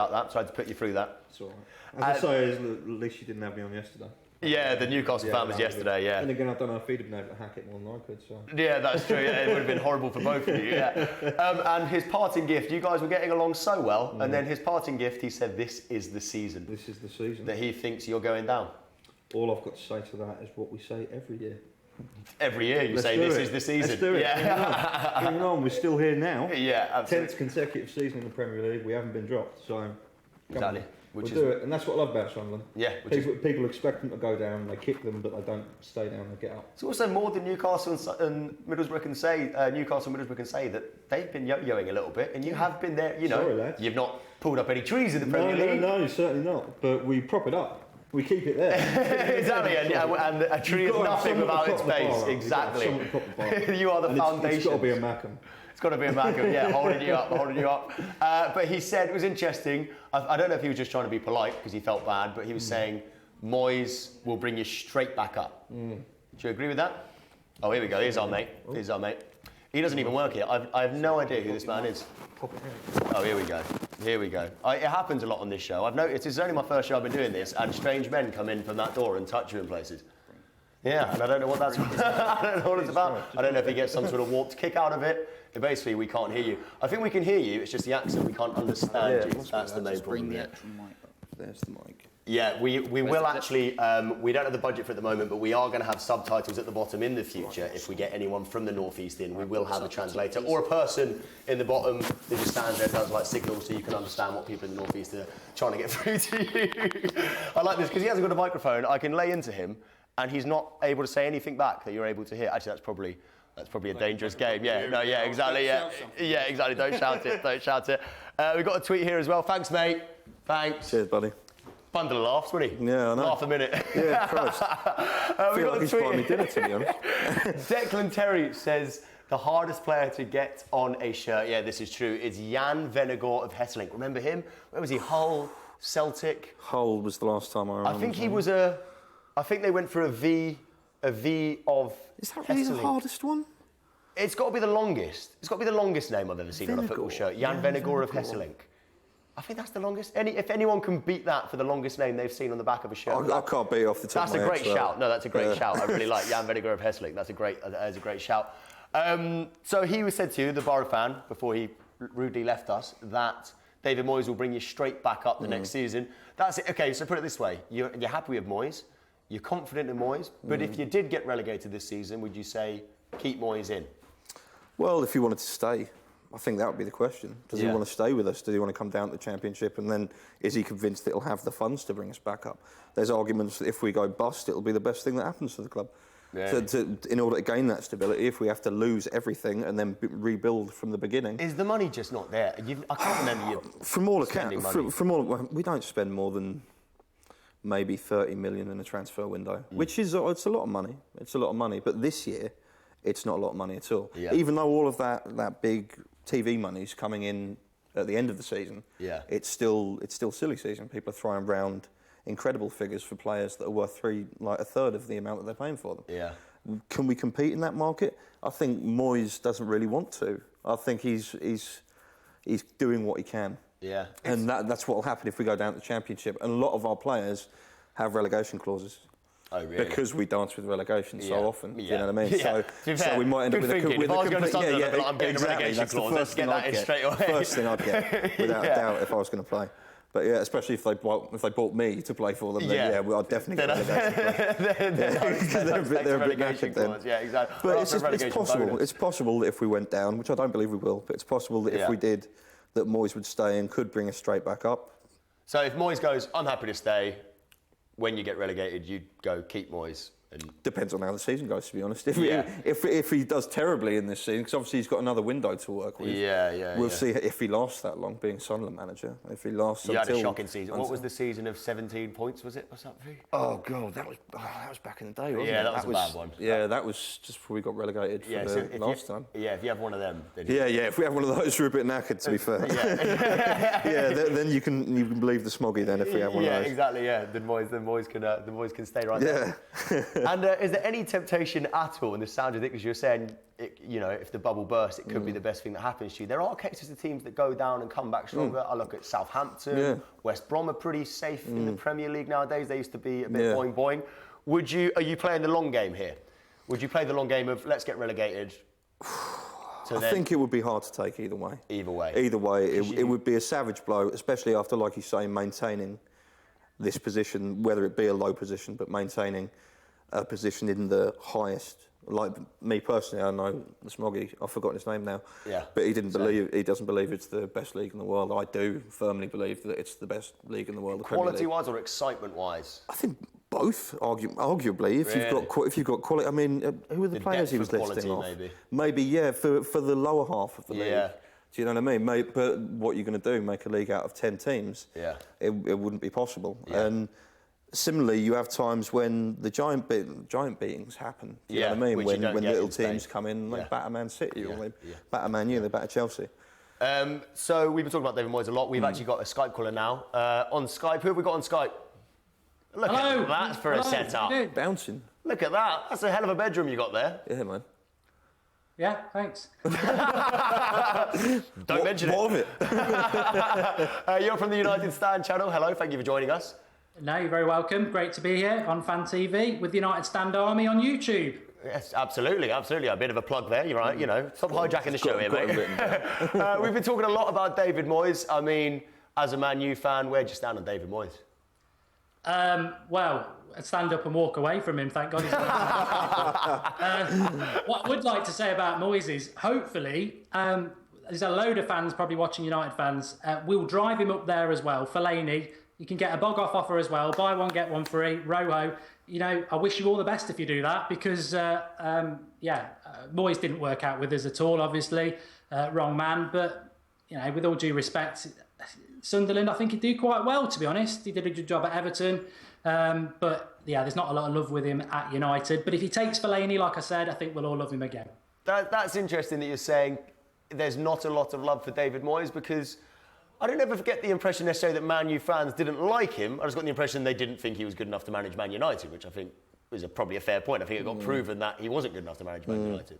about that. So I had to put you through that. It's all right. As I say, at least you didn't have me on yesterday. Yeah, the Newcastle fan was yesterday, yeah. And again, I don't know if he'd have been able to hack it more than I could, so... Yeah, that's true, yeah, it would have been horrible for both of you, yeah. And his parting gift, you guys were getting along so well, and then his parting gift, he said, this is the season. This is the season. That he thinks you're going down. All I've got to say to that is what we say every year. Every year you say this is the season. Let's do it. Yeah. Bring it on, we're still here now. Yeah, absolutely. 10th consecutive season in the Premier League, we haven't been dropped, so... Exactly. We'll do it, and that's what I love about Sunderland. Yeah. People expect them to go down, they kick them, but they don't stay down, they get up. It's also more than Newcastle and Middlesbrough can say, Newcastle and Middlesbrough can say that they've been yo-yoing a little bit, and you have been there, you know. Sorry, lads. You've not pulled up any trees in the Premier League. No, certainly not, but we prop it up. We keep it there. Exactly, and a tree is nothing without its base. Exactly. You are the foundation. It's got to be a Mackham. It's got to be a Mackham, yeah, holding you up. But he said, it was interesting, I don't know if he was just trying to be polite because he felt bad, but he was saying, Moyes will bring you straight back up. Do you agree with that? Oh, here we go, here's our mate. He doesn't even work here. I have no idea who this man is. Oh, here we go. It happens a lot on this show. I've noticed, it's only my first show I've been doing this, and strange men come in from that door and touch you in places. Yeah, and I don't know what that's I don't know what it's about. I don't know if he gets some sort of warped kick out of it. Basically, we can't hear you. I think we can hear you, it's just the accent. We can't understand you. That's the main problem. There's the mic. Yeah, we will actually, we don't have the budget for it at the moment, but we are going to have subtitles at the bottom in the future. If we get anyone from the North East in, we will have a translator or a person in the bottom that just stands there and does like signals so you can understand what people in the North East are trying to get through to you. I like this because he hasn't got a microphone. I can lay into him and he's not able to say anything back that you're able to hear. Actually, that's probably a dangerous game. Yeah, no, yeah, exactly, yeah. Yeah, exactly, don't shout it. We've got a tweet here as well. Thanks, mate. Thanks. Cheers, buddy. Bundle of laughs, wouldn't he? Yeah, I know. Half a minute. Yeah, Christ. I feel like he's buying me dinner, to be honest. Declan Terry says, the hardest player to get on a shirt, yeah, this is true, is Jan Vennegoor of Hesselink. Remember him? Where was he? Hull, Celtic? Hull was the last time I remember. I think he was I think they went for a V of Is that really the hardest one? It's got to be the longest. It's got to be the longest name I've ever seen on a football shirt. Jan Vennegoor of Hesselink. I think that's the longest. If anyone can beat that for the longest name they've seen on the back of a shirt. I can't beat off the top of my head. That's a great shout. No, that's a great shout. I really like Jan Vennegoor of Hesselink. That is a great shout. So he was said to you, the Borough fan, before he rudely left us, that David Moyes will bring you straight back up the next season. That's it. Okay, so put it this way. You're happy with Moyes. You're confident in Moyes. But if you did get relegated this season, would you say keep Moyes in? Well, if he wanted to stay, I think that would be the question. Does he want to stay with us? Does he want to come down to the Championship? And then is he convinced that he'll have the funds to bring us back up? There's arguments that if we go bust, it'll be the best thing that happens to the club. Yeah. In order to gain that stability, if we have to lose everything and then rebuild from the beginning... Is the money just not there? I can't remember you from all accounts, we don't spend more than maybe 30 million in a transfer window, which is it's a lot of money. It's a lot of money. But this year, it's not a lot of money at all. Yeah. Even though all of that big TV money is coming in at the end of the season, it's still silly season. People are throwing around incredible figures for players that are worth a third of the amount that they're paying for them. Yeah. Can we compete in that market? I think Moyes doesn't really want to. I think he's doing what he can. Yeah. And that's what will happen if we go down to the Championship. And a lot of our players have relegation clauses. Oh, really? Because we dance with relegation so often. Do you know what I mean? Yeah. So we might end up with a complete... If I was going to Sunderland, I'm getting a relegation clause. Let's get that in straight away. First thing I'd get, without a doubt, if I was going to play. But yeah, especially if they bought me to play for them, then I'd definitely get a relegation clause. They're a bit knackered then. Yeah, exactly. But it's possible. It's possible that if we went down, which I don't believe we will, but it's possible that if we did, that Moyes would stay and could bring us straight back up. So if Moyes goes, I'm happy to stay, when you get relegated, you'd go keep Moyes. And depends on how the season goes, to be honest. If he does terribly in this season, because obviously he's got another window to work with. We'll see if he lasts that long, being Sunderland manager. If he lasts until... You had a shocking season. What was the season of 17 points, was it, or something? Oh, God, that was back in the day, wasn't it? Yeah, that was a bad one. Yeah, that was just before we got relegated for the last time. Yeah, if you have one of them... Then if we have one of those, we're a bit knackered, to be fair. Then you can believe the smoggy then, if we have one of those. Yeah, exactly, Then Moyes can stay right there. And is there any temptation at all, and this sounds ridiculous, you're saying, if the bubble bursts, it could be the best thing that happens to you. There are cases of teams that go down and come back stronger. I look at Southampton, West Brom are pretty safe in the Premier League nowadays. They used to be a bit boing boing. Are you playing the long game here? Would you play the long game of let's get relegated? I think it would be hard to take either way. Either way, it would be a savage blow, especially after, like you say, maintaining this position, whether it be a low position, but maintaining a position in the highest. Like me personally, I know the Smoggy, I've forgotten his name now. Yeah. But he doesn't believe it's the best league in the world. I do firmly believe that it's the best league in the world. Quality-wise or excitement-wise? I think both, arguably. If you've got quality, I mean, who were the players he was listing off? Maybe, yeah, for the lower half of the league. Yeah. Do you know what I mean? But what you're going to do, make a league out of 10 teams? Yeah. It wouldn't be possible. Yeah. And similarly, you have times when the giant beatings happen. Do you know what I mean? When little teams come in, like batter Man City or they batter Man U, they batter Chelsea. So we've been talking about David Moyes a lot. We've actually got a Skype caller now. On Skype, who have we got on Skype? Look at that for a setup. Bouncing. Look at that. That's a hell of a bedroom you got there. Yeah, man. Yeah, thanks. Don't mention it. What of it? You're from the United Stand channel. Hello, thank you for joining us. No, you're very welcome. Great to be here on Fan TV with the United Stand Army on YouTube. Yes, absolutely. A bit of a plug there, you're right. Stop hijacking the show here, mate. We've been talking a lot about David Moyes. I mean, as a Man U fan, where do you stand on David Moyes? Well, I'd stand up and walk away from him, thank God he's what I would like to say about Moyes is, hopefully, there's a load of fans probably watching, United fans, we'll drive him up there as well. Fellaini, you can get a bog-off offer as well, buy one, get one free, Rojo. I wish you all the best if you do that, because, Moyes didn't work out with us at all, obviously, wrong man, but, with all due respect, Sunderland, I think he'd do quite well, to be honest. He did a good job at Everton. But, there's not a lot of love with him at United. But if he takes Fellaini, like I said, I think we'll all love him again. That's interesting that you're saying there's not a lot of love for David Moyes, because I don't ever get the impression necessarily that Man U fans didn't like him. I just got the impression they didn't think he was good enough to manage Man United, which I think is probably a fair point. I think it got proven that he wasn't good enough to manage Man United.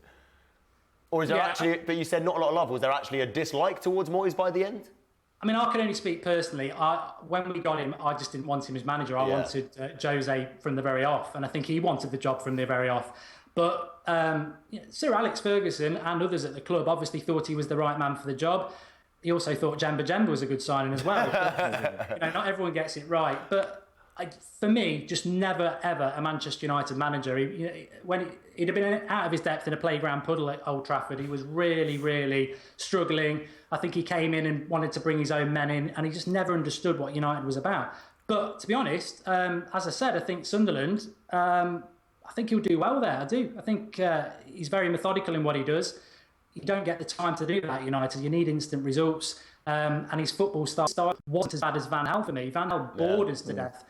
Or is there but you said not a lot of love, was there actually a dislike towards Moyes by the end? I mean, I can only speak personally. When we got him, I just didn't want him as manager. I wanted Jose from the very off, and I think he wanted the job from the very off. But Sir Alex Ferguson and others at the club obviously thought he was the right man for the job. He also thought Jemba was a good signing as well. Not everyone gets it right. But for me, just never, ever a Manchester United manager. When he'd have been out of his depth in a playground puddle at Old Trafford, he was really, really struggling. I think he came in and wanted to bring his own men in, and he just never understood what United was about. But to be honest, as I said, I think Sunderland, I think he'll do well there. I do. I think he's very methodical in what he does. You don't get the time to do that at United. You need instant results. And his football style wasn't as bad as Van Gaal for me. Van Gaal bored us to death.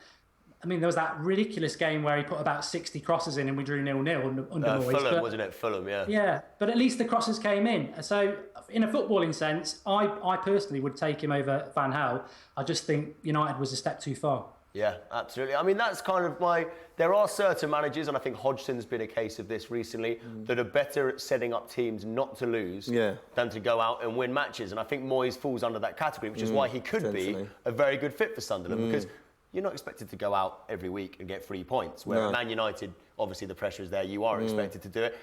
I mean, there was that ridiculous game where he put about 60 crosses in and we drew 0-0 under Moyes. Fulham, wasn't it? Fulham, yeah. Yeah, but at least the crosses came in. So, in a footballing sense, I personally would take him over Van Gaal. I just think United was a step too far. Yeah, absolutely. I mean, that's kind of there are certain managers, and I think Hodgson's been a case of this recently, that are better at setting up teams not to lose than to go out and win matches. And I think Moyes falls under that category, which is why he could be a very good fit for Sunderland, because you're not expected to go out every week and get 3 points. Where at Man United, obviously the pressure is there. You are expected to do it.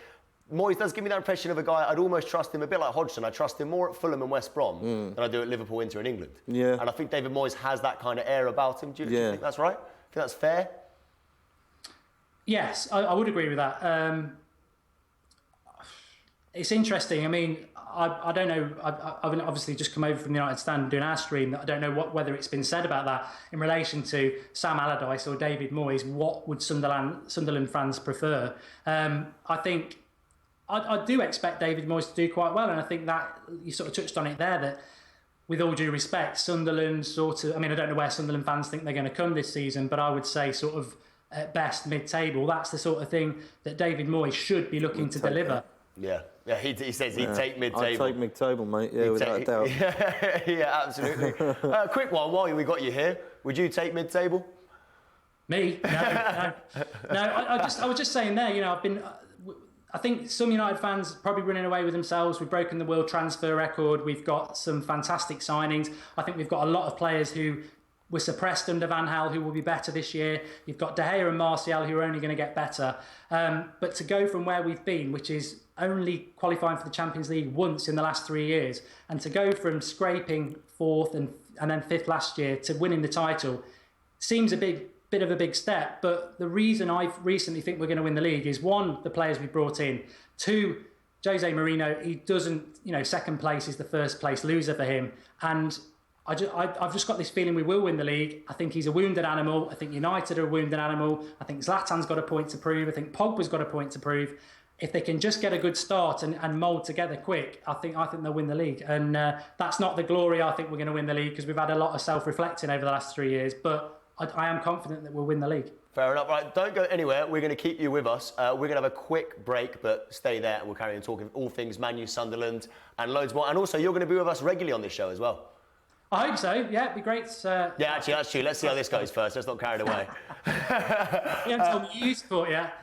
Moyes does give me that impression of a guy, I'd almost trust him a bit like Hodgson. I trust him more at Fulham and West Brom than I do at Liverpool, Inter and England. Yeah. And I think David Moyes has that kind of air about him. Do you think that's right? Do you think that's fair? Yes, I would agree with that. It's interesting. I mean, I don't know. I've obviously just come over from the United Stand doing our stream. I don't know whether it's been said about that in relation to Sam Allardyce or David Moyes. What would Sunderland fans prefer? I think I do expect David Moyes to do quite well, and I think that you sort of touched on it there. That, with all due respect, Sunderland sort of. I mean, I don't know where Sunderland fans think they're going to come this season, but I would say sort of at best mid-table. That's the sort of thing that David Moyes should be looking to deliver. Yeah, he says he'd take mid-table. I'd take mid-table, mate, without a doubt. Yeah, absolutely. Quick one, while we got you here, would you take mid-table? Me? No. I was just saying there. I think some United fans are probably running away with themselves. We've broken the world transfer record. We've got some fantastic signings. I think we've got a lot of players who were suppressed under Van Gaal who will be better this year. You've got De Gea and Martial who are only going to get better. But to go from where we've been, which is only qualifying for the Champions League once in the last 3 years, and to go from scraping 4th and then 5th last year to winning the title seems a bit of a big step. But the reason I recently think we're going to win the league is, one, the players we brought in. Two, Jose Mourinho, he doesn't, second place is the first place loser for him. And I've just got this feeling we will win the league. I think he's a wounded animal. I think United are a wounded animal. I think Zlatan's got a point to prove. I think Pogba's got a point to prove. If they can just get a good start and mould together quick, I think they'll win the league. And that's not the glory I think we're going to win the league, because we've had a lot of self-reflecting over the last 3 years. But I am confident that we'll win the league. Fair enough. Right, don't go anywhere. We're going to keep you with us. We're going to have a quick break, but stay there and we'll carry on talking all things Man U, Sunderland and loads more. And also, you're going to be with us regularly on this show as well. I hope so. Yeah, it'd be great. Yeah, actually, that's true. Let's see how this goes first. Let's not carry it away. You haven't told me you support yet.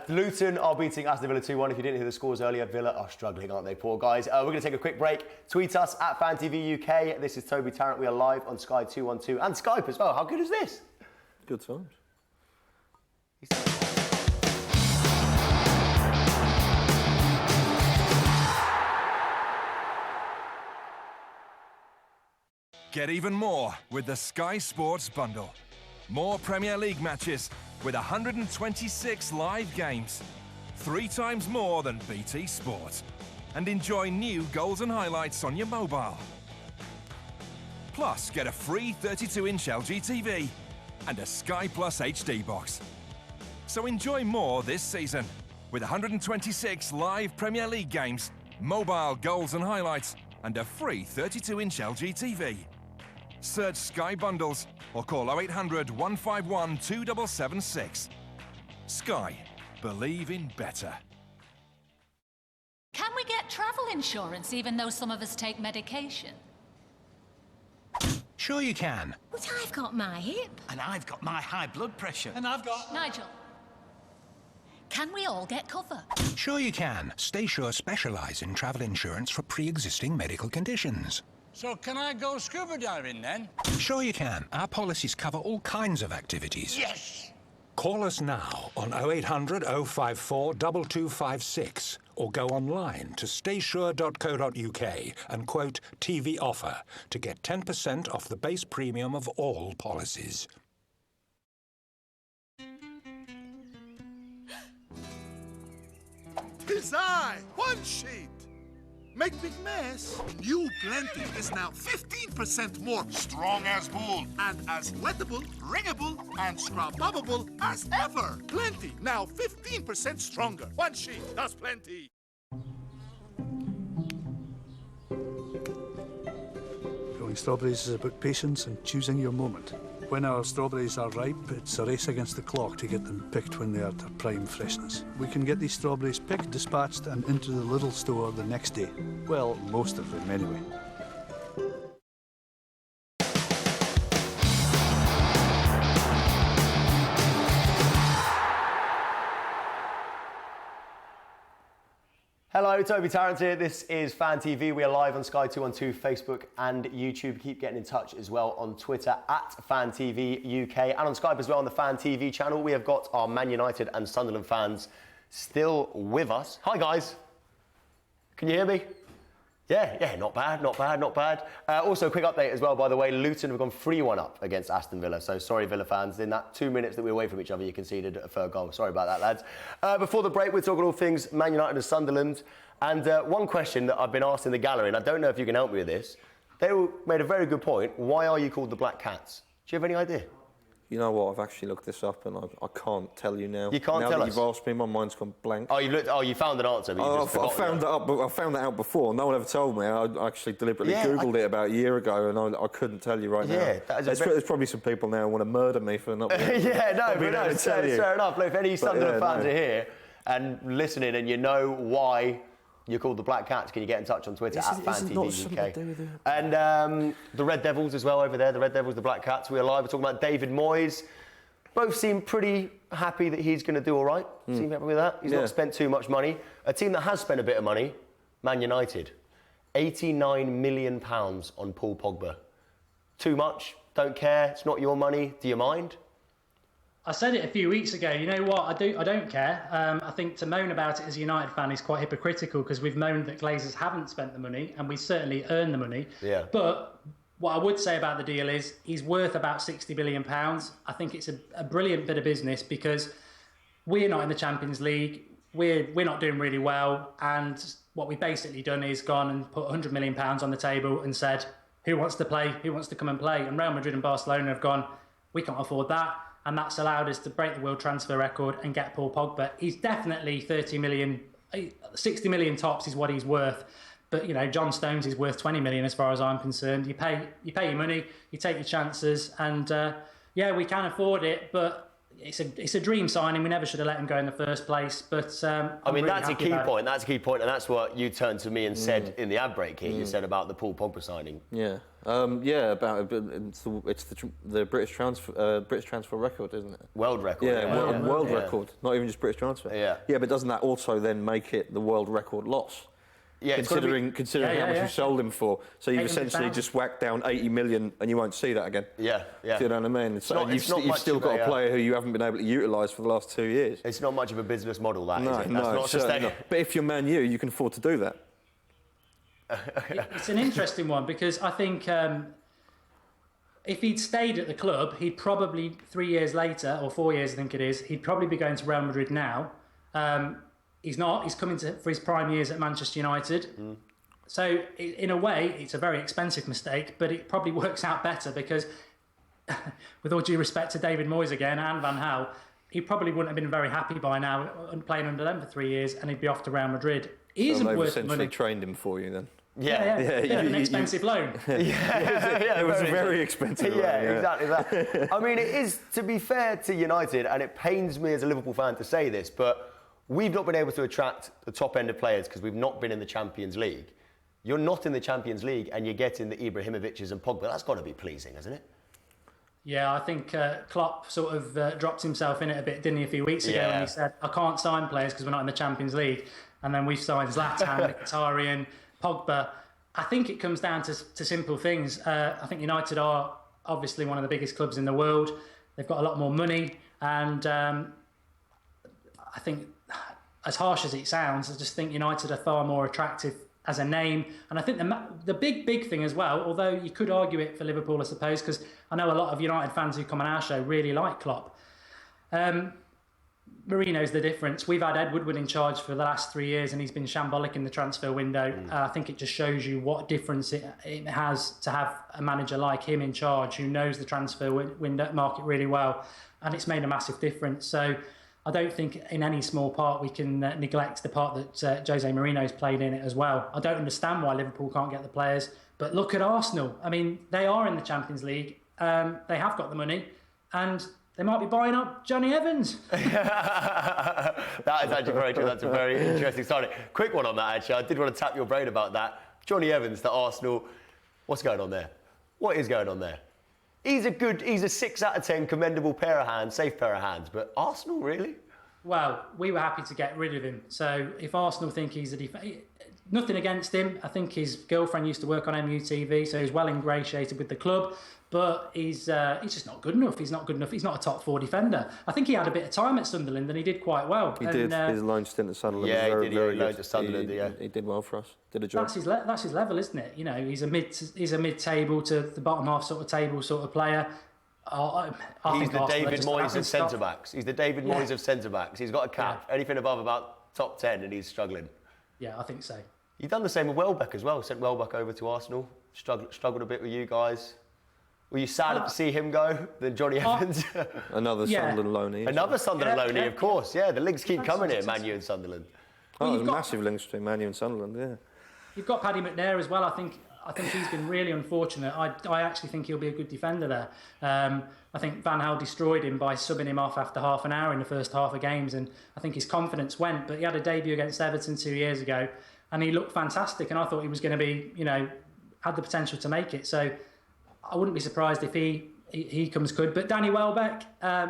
Luton are beating Aston Villa 2-1. If you didn't hear the scores earlier, Villa are struggling, aren't they? Poor guys. We're going to take a quick break. Tweet us at FanTV UK. This is Toby Tarrant. We are live on Sky 212 and Skype as well. How good is this? Good times. Get even more with the Sky Sports Bundle. More Premier League matches with 126 live games. 3 times more than BT Sport. And enjoy new goals and highlights on your mobile. Plus, get a free 32-inch LG TV and a Sky Plus HD box. So enjoy more this season with 126 live Premier League games, mobile goals and highlights, and a free 32-inch LG TV. Search Sky Bundles or call 0800 151 2776. Sky. Believe in better. Can we get travel insurance even though some of us take medication? Sure you can. But I've got my hip. And I've got my high blood pressure. And I've got... Nigel, can we all get cover? Sure you can. Stay Sure specialise in travel insurance for pre-existing medical conditions. So can I go scuba diving then? Sure you can. Our policies cover all kinds of activities. Yes! Call us now on 0800 054 2256 or go online to staysure.co.uk and quote TV offer to get 10% off the base premium of all policies. Design one sheet. Make big mess. New Plenty is now 15% more strong as bull and as wettable, wringable, and scrub-bubbable as ever. Plenty, now 15% stronger. One sheet, that's plenty. Growing strawberries is about patience and choosing your moment. When our strawberries are ripe, it's a race against the clock to get them picked when they are at their prime freshness. We can get these strawberries picked, dispatched and into the little store the next day. Well, most of them anyway. Hello, Toby Tarrant here. This is Fan TV. We are live on Sky 212, Facebook and YouTube. Keep getting in touch as well on Twitter at Fan TV UK and on Skype as well on the Fan TV channel. We have got our Man United and Sunderland fans still with us. Hi guys. Can you hear me? Yeah, not bad. Also, a quick update as well, by the way. Luton have gone 3-1 up against Aston Villa. So sorry, Villa fans. In that 2 minutes that we were away from each other, you conceded a third goal. Sorry about that, lads. Before the break, we're talking all things Man United and Sunderland. And one question that I've been asked in the gallery, and I don't know if you can help me with this. They made a very good point. Why are you called the Black Cats? Do you have any idea? You know what? I've actually looked this up and I can't tell you now. You can't tell us? Now that you've asked me, my mind's gone blank. Oh, you found an answer, but you just I found that out before. No one ever told me. I actually deliberately Googled it about a year ago and I couldn't tell you right now. There's probably some people now who want to murder me for not being it's fair enough. Look, if any Sunderland fans are here and listening and you know why You're called the Black Cats. Can you get in touch on Twitter at FanTVUK? UK? And the Red Devils as well over there. The Red Devils, the Black Cats. We're live. We're talking about David Moyes. Both seem pretty happy that he's going to do all right. Seem happy with that. He's not spent too much money. A team that has spent a bit of money, Man United. £89 million on Paul Pogba. Too much? Don't care? It's not your money? Do you mind? I said it a few weeks ago. You know what? I don't care. I think to moan about it as a United fan is quite hypocritical because we've moaned that Glazers haven't spent the money and we certainly earned the money. Yeah. But what I would say about the deal is he's worth about £60 billion. I think it's a brilliant bit of business because we're not in the Champions League. We're not doing really well. And what we've basically done is gone and put £100 million on the table and said, who wants to play? Who wants to come and play? And Real Madrid and Barcelona have gone, we can't afford that. And that's allowed us to break the world transfer record and get Paul Pogba. He's definitely 30 million, 60 million tops is what he's worth. But, you know, John Stones is worth 20 million as far as I'm concerned. You pay your money, you take your chances. And, yeah, we can afford it, but it's a dream signing. We never should have let him go in the first place. But I mean, that's a key point. That's a key point, and that's what you turned to me and said in the ad break here. You said about the Paul Pogba signing. Yeah, about it's the British transfer record, isn't it? World record. Yeah, world record, not even just British transfer. Yeah, but doesn't that also then make it the world record loss? Yeah, considering how much you sold him for, so you've essentially just whacked down 80 million, and you won't see that again. Yeah. Do you know what I mean? You've still got a player who you haven't been able to utilise for the last 2 years. It's not much of a business model, that is it? No, certainly not. But if you're Man U, you can afford to do that. It's an interesting one because I think if he'd stayed at the club, he'd probably 3 years later, or 4 years I think it is, he'd probably be going to Real Madrid now. He's not. He's coming for his prime years at Manchester United. So, in a way, it's a very expensive mistake, but it probably works out better because, with all due respect to David Moyes again and Van Gaal, he probably wouldn't have been very happy by now playing under them for 3 years, and he'd be off to Real Madrid. He isn't worth the money. Essentially trained him for you then. Yeah. An expensive loan. It was a very expensive loan. Exactly that. I mean, it is, to be fair to United, and it pains me as a Liverpool fan to say this, but we've not been able to attract the top end of players because we've not been in the Champions League. You're not in the Champions League and you're getting the Ibrahimoviches and Pogba. That's got to be pleasing, hasn't it? Yeah, I think Klopp sort of dropped himself in it a bit, didn't he, a few weeks ago when he said, I can't sign players because we're not in the Champions League. And then we've signed Zlatan, Mkhitaryan, Pogba. I think it comes down to simple things. I think United are obviously one of the biggest clubs in the world. They've got a lot more money. And I think, as harsh as it sounds, I just think United are far more attractive as a name. And I think the big thing as well, although you could argue it for Liverpool, I suppose, because I know a lot of United fans who come on our show really like Klopp. Mourinho's the difference. We've had Ed Woodward in charge for the last 3 years and he's been shambolic in the transfer window. I think it just shows you what difference it has to have a manager like him in charge who knows the transfer window market really well. And it's made a massive difference. So I don't think in any small part we can neglect the part that Jose Mourinho's played in it as well. I don't understand why Liverpool can't get the players, but look at Arsenal. I mean, they are in the Champions League. They have got the money, and they might be buying up Johnny Evans. That is actually very true. That's a very interesting story. Quick one on that, actually. I did want to tap your brain about that. Johnny Evans to Arsenal. What's going on there? What is going on there? He's a 6 out of 10 commendable pair of hands, safe pair of hands. But Arsenal, really? Well, we were happy to get rid of him. So if Arsenal think he's nothing against him. I think his girlfriend used to work on MUTV, so he's well ingratiated with the club. But he's just not good enough. He's not good enough. He's not a top 4 defender. I think he had a bit of time at Sunderland and he did quite well. He did. His loan stint at Sunderland was very, very good. At Sunderland, he did well for us. Did a job. That's his level, isn't it? You know, he's a mid-table to the bottom half sort of table sort of player. He's the David Moyes of centre-backs. He's the David Moyes of centre-backs. He's got a cap. Anything above about top 10 and he's struggling. Yeah, I think so. You've done the same with Welbeck as well. Sent Welbeck over to Arsenal. Struggled a bit with you guys. Were you sadder to see him go than Johnny Evans? Another Sunderland loanee. Another Sunderland loanee, of course. Yeah, the links keep coming here, Man U and Sunderland. There's massive links between Man U and Sunderland, yeah. You've got Paddy McNair as well. I think he's been really unfortunate. I actually think he'll be a good defender there. I think Van Gaal destroyed him by subbing him off after half an hour in the first half of games, and I think his confidence went. But he had a debut against Everton 2 years ago, and he looked fantastic. And I thought he was going to be, had the potential to make it. So I wouldn't be surprised if he comes good. But Danny Welbeck,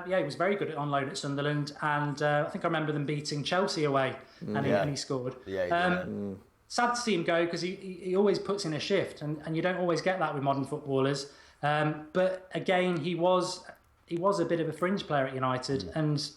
he was very good on loan at Sunderland, and I think I remember them beating Chelsea away, and he scored. Sad to see him go because he always puts in a shift, and you don't always get that with modern footballers. But again, he was a bit of a fringe player at United, and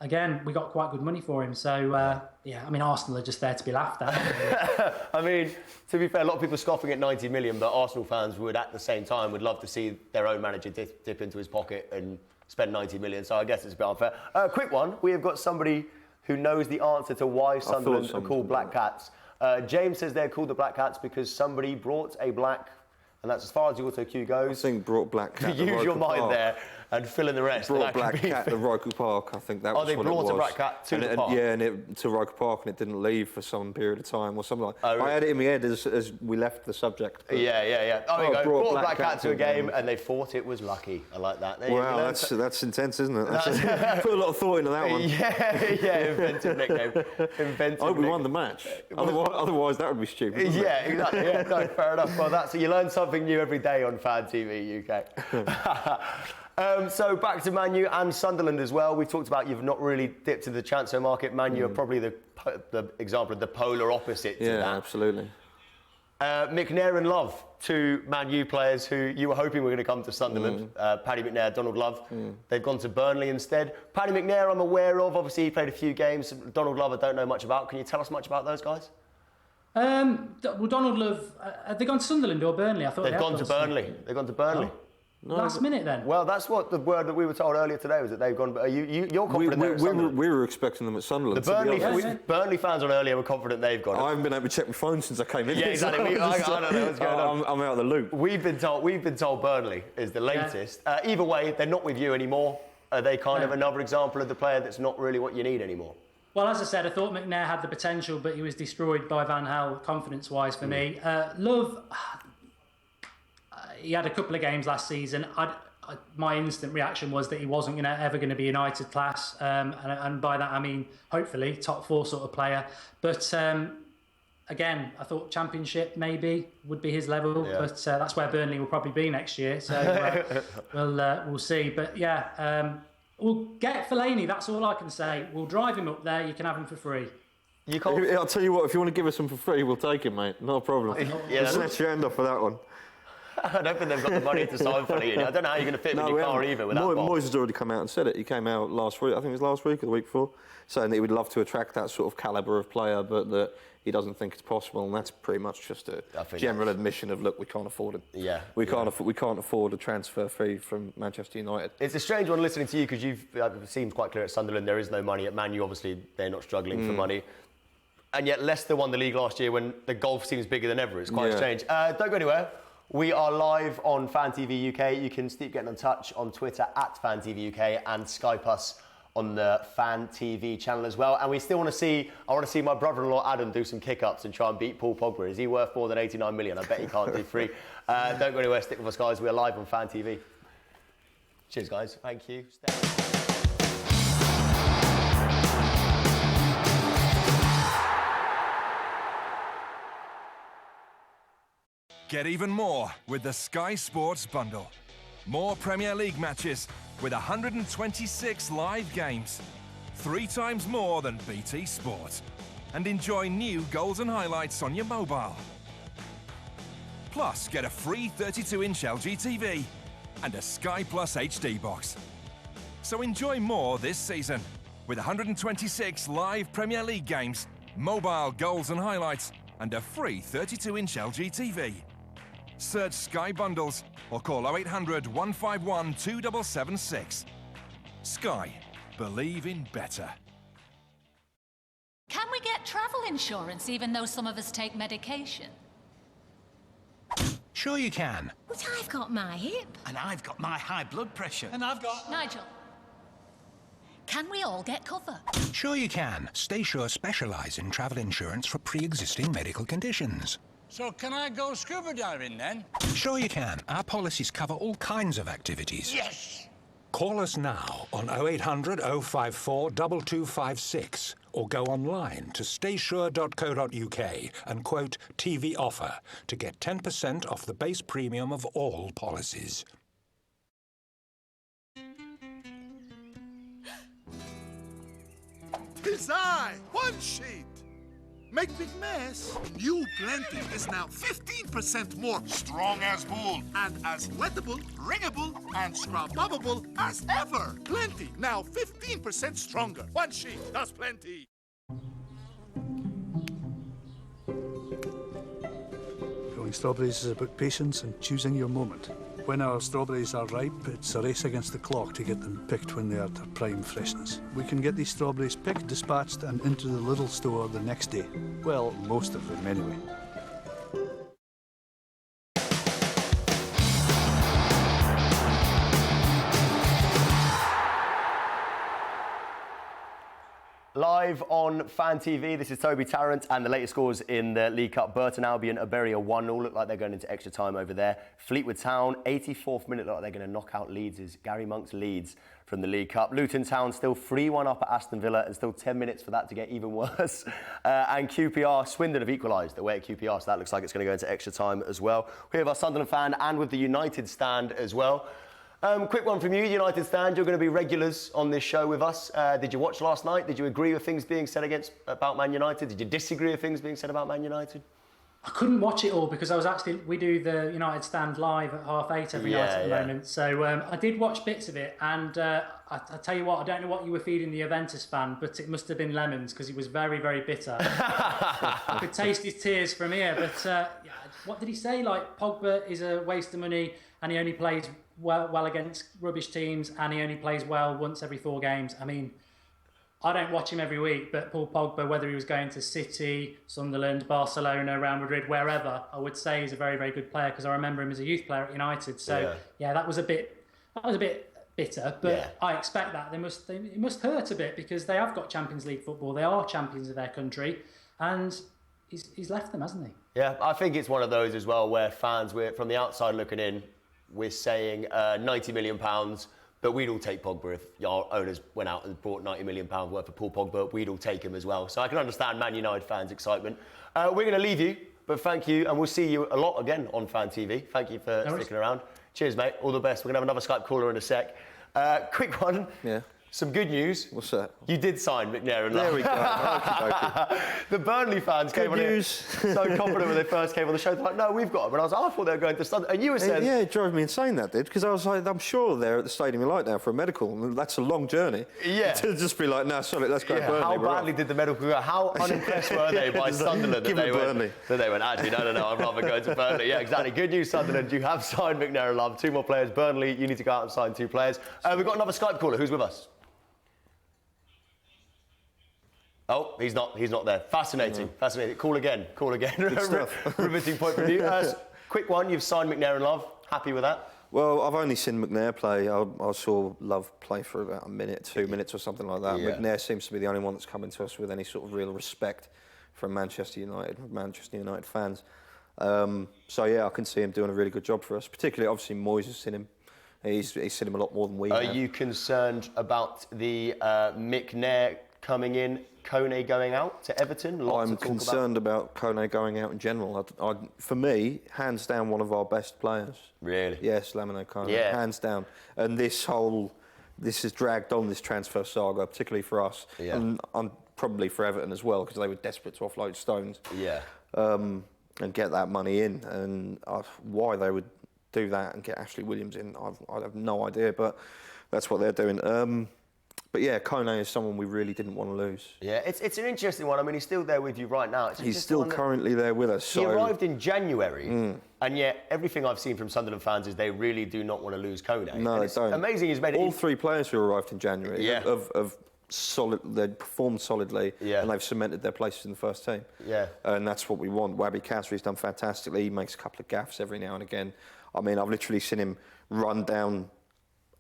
again, we got quite good money for him. So, Arsenal are just there to be laughed at. I mean, to be fair, a lot of people are scoffing at 90 million, but Arsenal fans would, at the same time, would love to see their own manager dip into his pocket and spend 90 million. So I guess it's a bit unfair. Quick one. We have got somebody who knows the answer to why Sunderland are called Black Cats. James says they're called the Black Cats because somebody brought a black, and that's as far as the auto cue goes. I think brought Black Cat. Use your mind there and fill in the rest. Brought Black Cat to Roku Park. I think that was what it was. Oh, they brought a Black Cat to the park? Yeah, to Roku Park, and it didn't leave for some period of time or something like that. I had it in my head as we left the subject. Yeah. Oh, there you go. Brought a Black Cat to a game, and they thought it was lucky. I like that. Wow, that's intense, isn't it? Put a lot of thought into that one. Inventive nickname. I hope we won the match. Otherwise, that would be stupid. Yeah, exactly. Yeah, no, fair enough. Well, you learn something new every day on Fan TV UK. So back to Man U and Sunderland as well. We've talked about you've not really dipped into the transfer market. Man U are probably the example of the polar opposite to that. Yeah, absolutely. McNair and Love, two Man U players who you were hoping were going to come to Sunderland. Paddy McNair, Donald Love. They've gone to Burnley instead. Paddy McNair I'm aware of. Obviously, he played a few games. Donald Love I don't know much about. Can you tell us much about those guys? Well, Donald Love, have they gone to Sunderland or Burnley? I thought they've gone to Burnley. They've gone to Burnley. Oh. No, last minute then? Well, that's what the word that we were told earlier today was that they've gone. You're confident we were expecting them at Sunderland. The Burnley fans on earlier were confident they've gone. I haven't been able to check my phone since I came in. Yeah, exactly. I don't know what's going on. I'm out of the loop. We've been told Burnley is the latest. Yeah. Either way, they're not with you anymore. Are they kind of another example of the player that's not really what you need anymore? Well, as I said, I thought McNair had the potential, but he was destroyed by Van Gaal confidence-wise for me. Love, he had a couple of games last season. My instant reaction was that he wasn't ever going to be United class, and by that I mean hopefully top four sort of player. But again, I thought Championship maybe would be his level, but that's where Burnley will probably be next year. So we'll see. But we'll get Fellaini. That's all I can say. We'll drive him up there. You can have him for free. I'll tell you what. If you want to give us him for free, we'll take him, mate. No problem. We'll snatch your hand off for that one. I don't think they've got the money to sign Fellaini. I don't know how you're going to fit him in your car either with that bomb. Moyes has already come out and said it. He came out last week, I think it was last week or the week before, saying that he would love to attract that sort of calibre of player, but that he doesn't think it's possible, and that's pretty much just a general admission of, look, we can't afford it. Yeah. We can't afford a transfer fee from Manchester United. It's a strange one listening to you because you've seemed quite clear at Sunderland there is no money. At Man U, obviously, they're not struggling for money. And yet Leicester won the league last year when the golf seems bigger than ever. It's quite strange. Don't go anywhere. We are live on Fan TV UK. You can keep getting in touch on Twitter at Fan TV UK and Skype us on the Fan TV channel as well. And we still want to see, I want to see my brother-in-law Adam do some kick-ups and try and beat Paul Pogba. Is he worth more than 89 million? I bet he can't do 3. Don't go anywhere, stick with us guys. We're live on Fan TV. Cheers guys, thank you. Get even more with the Sky Sports Bundle. More Premier League matches with 126 live games. 3 times more than BT Sport. And enjoy new goals and highlights on your mobile. Plus, get a free 32-inch LG TV and a Sky Plus HD box. So enjoy more this season with 126 live Premier League games, mobile goals and highlights, and a free 32-inch LG TV. Search Sky Bundles or call 0800 151 2776. Sky. Believe in better. Can we get travel insurance even though some of us take medication? Sure you can. But I've got my hip. And I've got my high blood pressure. And I've got... Nigel, can we all get cover? Sure you can. StaySure specialise in travel insurance for pre-existing medical conditions. So can I go scuba diving then? Sure you can. Our policies cover all kinds of activities. Yes! Call us now on 0800 054 2256 or go online to staysure.co.uk and quote TV offer to get 10% off the base premium of all policies. Tis I, one sheet. Make big mess. New Plenty is now 15% more strong as bull and as wettable, wringable, and scrub-bubbable as ever. Plenty, now 15% stronger. One sheet does plenty. Growing strawberries is about patience and choosing your moment. When our strawberries are ripe, it's a race against the clock to get them picked when they are at their prime freshness. We can get these strawberries picked, dispatched, and into the little store the next day. Well, most of them anyway. Live on Fan TV, this is Toby Tarrant, and the latest scores in the League Cup. Burton Albion, Iberia 1-0, look like they're going into extra time over there. Fleetwood Town, 84th minute, look like they're going to knock out Leeds' Gary Monk's Leeds from the League Cup. Luton Town still 3-1 up at Aston Villa, and still 10 minutes for that to get even worse. And QPR, Swindon have equalised away at QPR, so that looks like it's going to go into extra time as well. We have our Sunderland fan and with the United stand as well. Quick one from you, United stand. You're going to be regulars on this show with us. Did you watch last night? Did you agree with things being said about Man United? Did you disagree with things being said about Man United? I couldn't watch it all because we do the United stand live at 8:30 every night at the moment. So I did watch bits of it, and I tell you what, I don't know what you were feeding the Juventus fan, but it must have been lemons because he was very, very bitter. I could taste his tears from here. But what did he say? Like, Pogba is a waste of money and he only plays well against rubbish teams, and he only plays well once every 4 games. I mean, I don't watch him every week, but Paul Pogba, whether he was going to City, Sunderland, Barcelona, Real Madrid, wherever, I would say he's a very, very good player because I remember him as a youth player at United. So yeah, that was a bit bitter, but I expect that it must hurt a bit because they have got Champions League football. They are champions of their country, and he's left them, hasn't he? Yeah, I think it's one of those as well where fans, we're from the outside looking in, we're saying £90 million, but we'd all take Pogba if our owners went out and brought £90 million worth of Paul Pogba. We'd all take him as well. So I can understand Man United fans' excitement. We're going to leave you, but thank you, and we'll see you a lot again on Fan TV. Thank you for sticking around. Cheers, mate. All the best. We're going to have another Skype caller in a sec. Quick one. Yeah. Some good news. What's that? You did sign McNair and Love. There we go. The Burnley fans came on here so confident when they first came on the show. They're like, no, we've got him. And I was like, I thought they were going to Sunderland. And you were saying... Yeah, it drove me insane, that did. Because I was like, I'm sure they're at the Stadium of Light now for a medical. And that's a long journey. Yeah. To just be like, no, sorry, let's go Burnley. How badly did the medical go? How unimpressed were they by Sunderland that they went, actually, no, I'd rather go to Burnley. Yeah, exactly. Good news, Sunderland. You have signed McNair and Love. 2 more players. Burnley, you need to go out and sign 2 players. We've got another Skype caller. Who's with us? Oh, he's not there. Fascinating. Call again. Good stuff. Riveting point from you. Quick one, you've signed McNair and Love. Happy with that? Well, I've only seen McNair play. I saw Love play for about a minute, 2 minutes or something like that. Yeah. McNair seems to be the only one that's coming to us with any sort of real respect from Manchester United fans. So yeah, I can see him doing a really good job for us. Particularly, obviously, Moyes has seen him. He's seen him a lot more than we have. Are you concerned about the McNair coming in, Kone going out to Everton? I'm concerned about Kone going out in general. For me, hands down, one of our best players. Really? Yes, Lamine Kone, hands down. And this has dragged on, this transfer saga, particularly for us, and probably for Everton as well, because they were desperate to offload Stones. Yeah. And get that money in, and why they would do that and get Ashley Williams in, I have no idea, but that's what they're doing. But yeah, Kone is someone we really didn't want to lose. Yeah, it's an interesting one. I mean, he's still there with you right now. He's still currently there with us. He arrived in January, and yet everything I've seen from Sunderland fans is they really do not want to lose Kone. No, they don't. Amazing he's made it. All 3 players who arrived in January have solid. They performed solidly, and they've cemented their places in the first team. Yeah, and that's what we want. Wahbi Khazri's done fantastically. He makes a couple of gaffes every now and again. I mean, I've literally seen him run down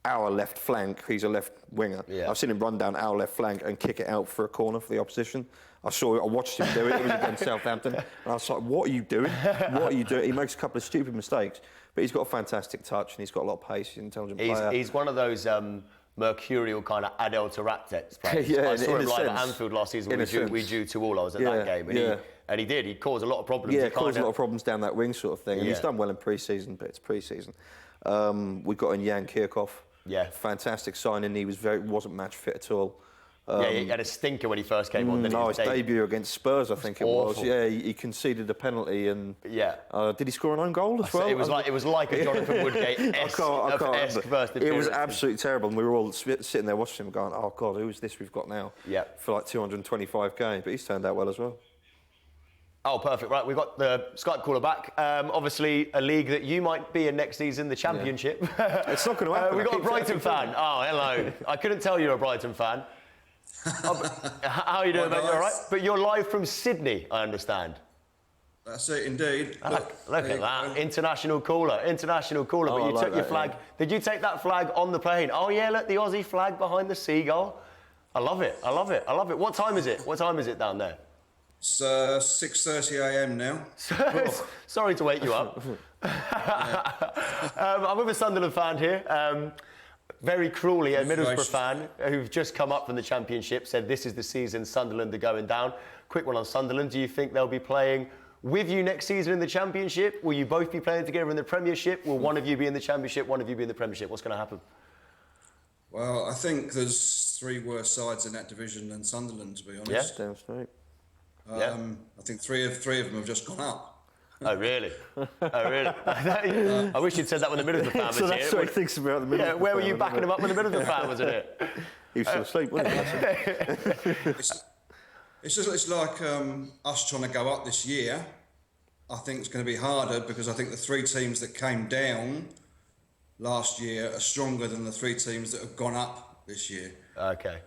our left flank. He's a left winger. Yeah. I've seen him run down our left flank and kick it out for a corner for the opposition. I watched him do it. It was against Southampton. And I was like, what are you doing? What are you doing? He makes a couple of stupid mistakes, but he's got a fantastic touch and he's got a lot of pace. He's an intelligent player. He's one of those mercurial kind of Adel Taraktet plays. Yeah, I saw him in a live at sense. Anfield last season. We drew 2-2. I was at Yeah, that game, and he did. He caused a lot of problems. Yeah, he caused a lot of problems down that wing sort of thing. And he's done well in pre-season, but it's pre-season. We got in Jan Kirchhoff. Yeah, fantastic signing. He wasn't match fit at all. He had a stinker when he first came on. His debut against Spurs, I think it was. Yeah, he conceded a penalty and did he score an own goal as well? It was like a Jonathan Woodgate-esque first appearance. It was absolutely terrible, and we were all sitting there watching him, going, "Oh God, who is this we've got now?" Yeah, for like 225k, but he's turned out well as well. Oh, perfect. Right, we've got the Skype caller back. Obviously, a league that you might be in next season, the Championship. Yeah. It's not going to happen. We've got a Brighton fan. Oh, hello. I couldn't tell you're a Brighton fan. How are you doing, mate? You all right? But you're live from Sydney, I understand. That's it, indeed. Look at that. International caller. But you took your flag. Yeah. Did you take that flag on the plane? Oh, yeah, look, the Aussie flag behind the seagull. I love it. What time is it down there? It's 6:30 a.m. now. Sorry to wake you up. I'm with a Sunderland fan here. Very cruelly, a Middlesbrough fan who've just come up from the Championship said this is the season Sunderland are going down. Quick one on Sunderland. Do you think they'll be playing with you next season in the Championship? Will you both be playing together in the Premiership? Will one of you be in the Championship, one of you be in the Premiership? What's going to happen? Well, I think there's 3 worse sides in that division than Sunderland, to be honest. Yeah, damn straight. I think three of them have just gone up. Oh, really? I wish you'd said that when the Middlesbrough fan was here. So that's what he thinks about the Middlesbrough fan. Where were you backing him up when the Middlesbrough fan was in it? He was still asleep, wasn't he? It's like us trying to go up this year. I think it's going to be harder because I think the 3 teams that came down last year are stronger than the 3 teams that have gone up this year. Okay.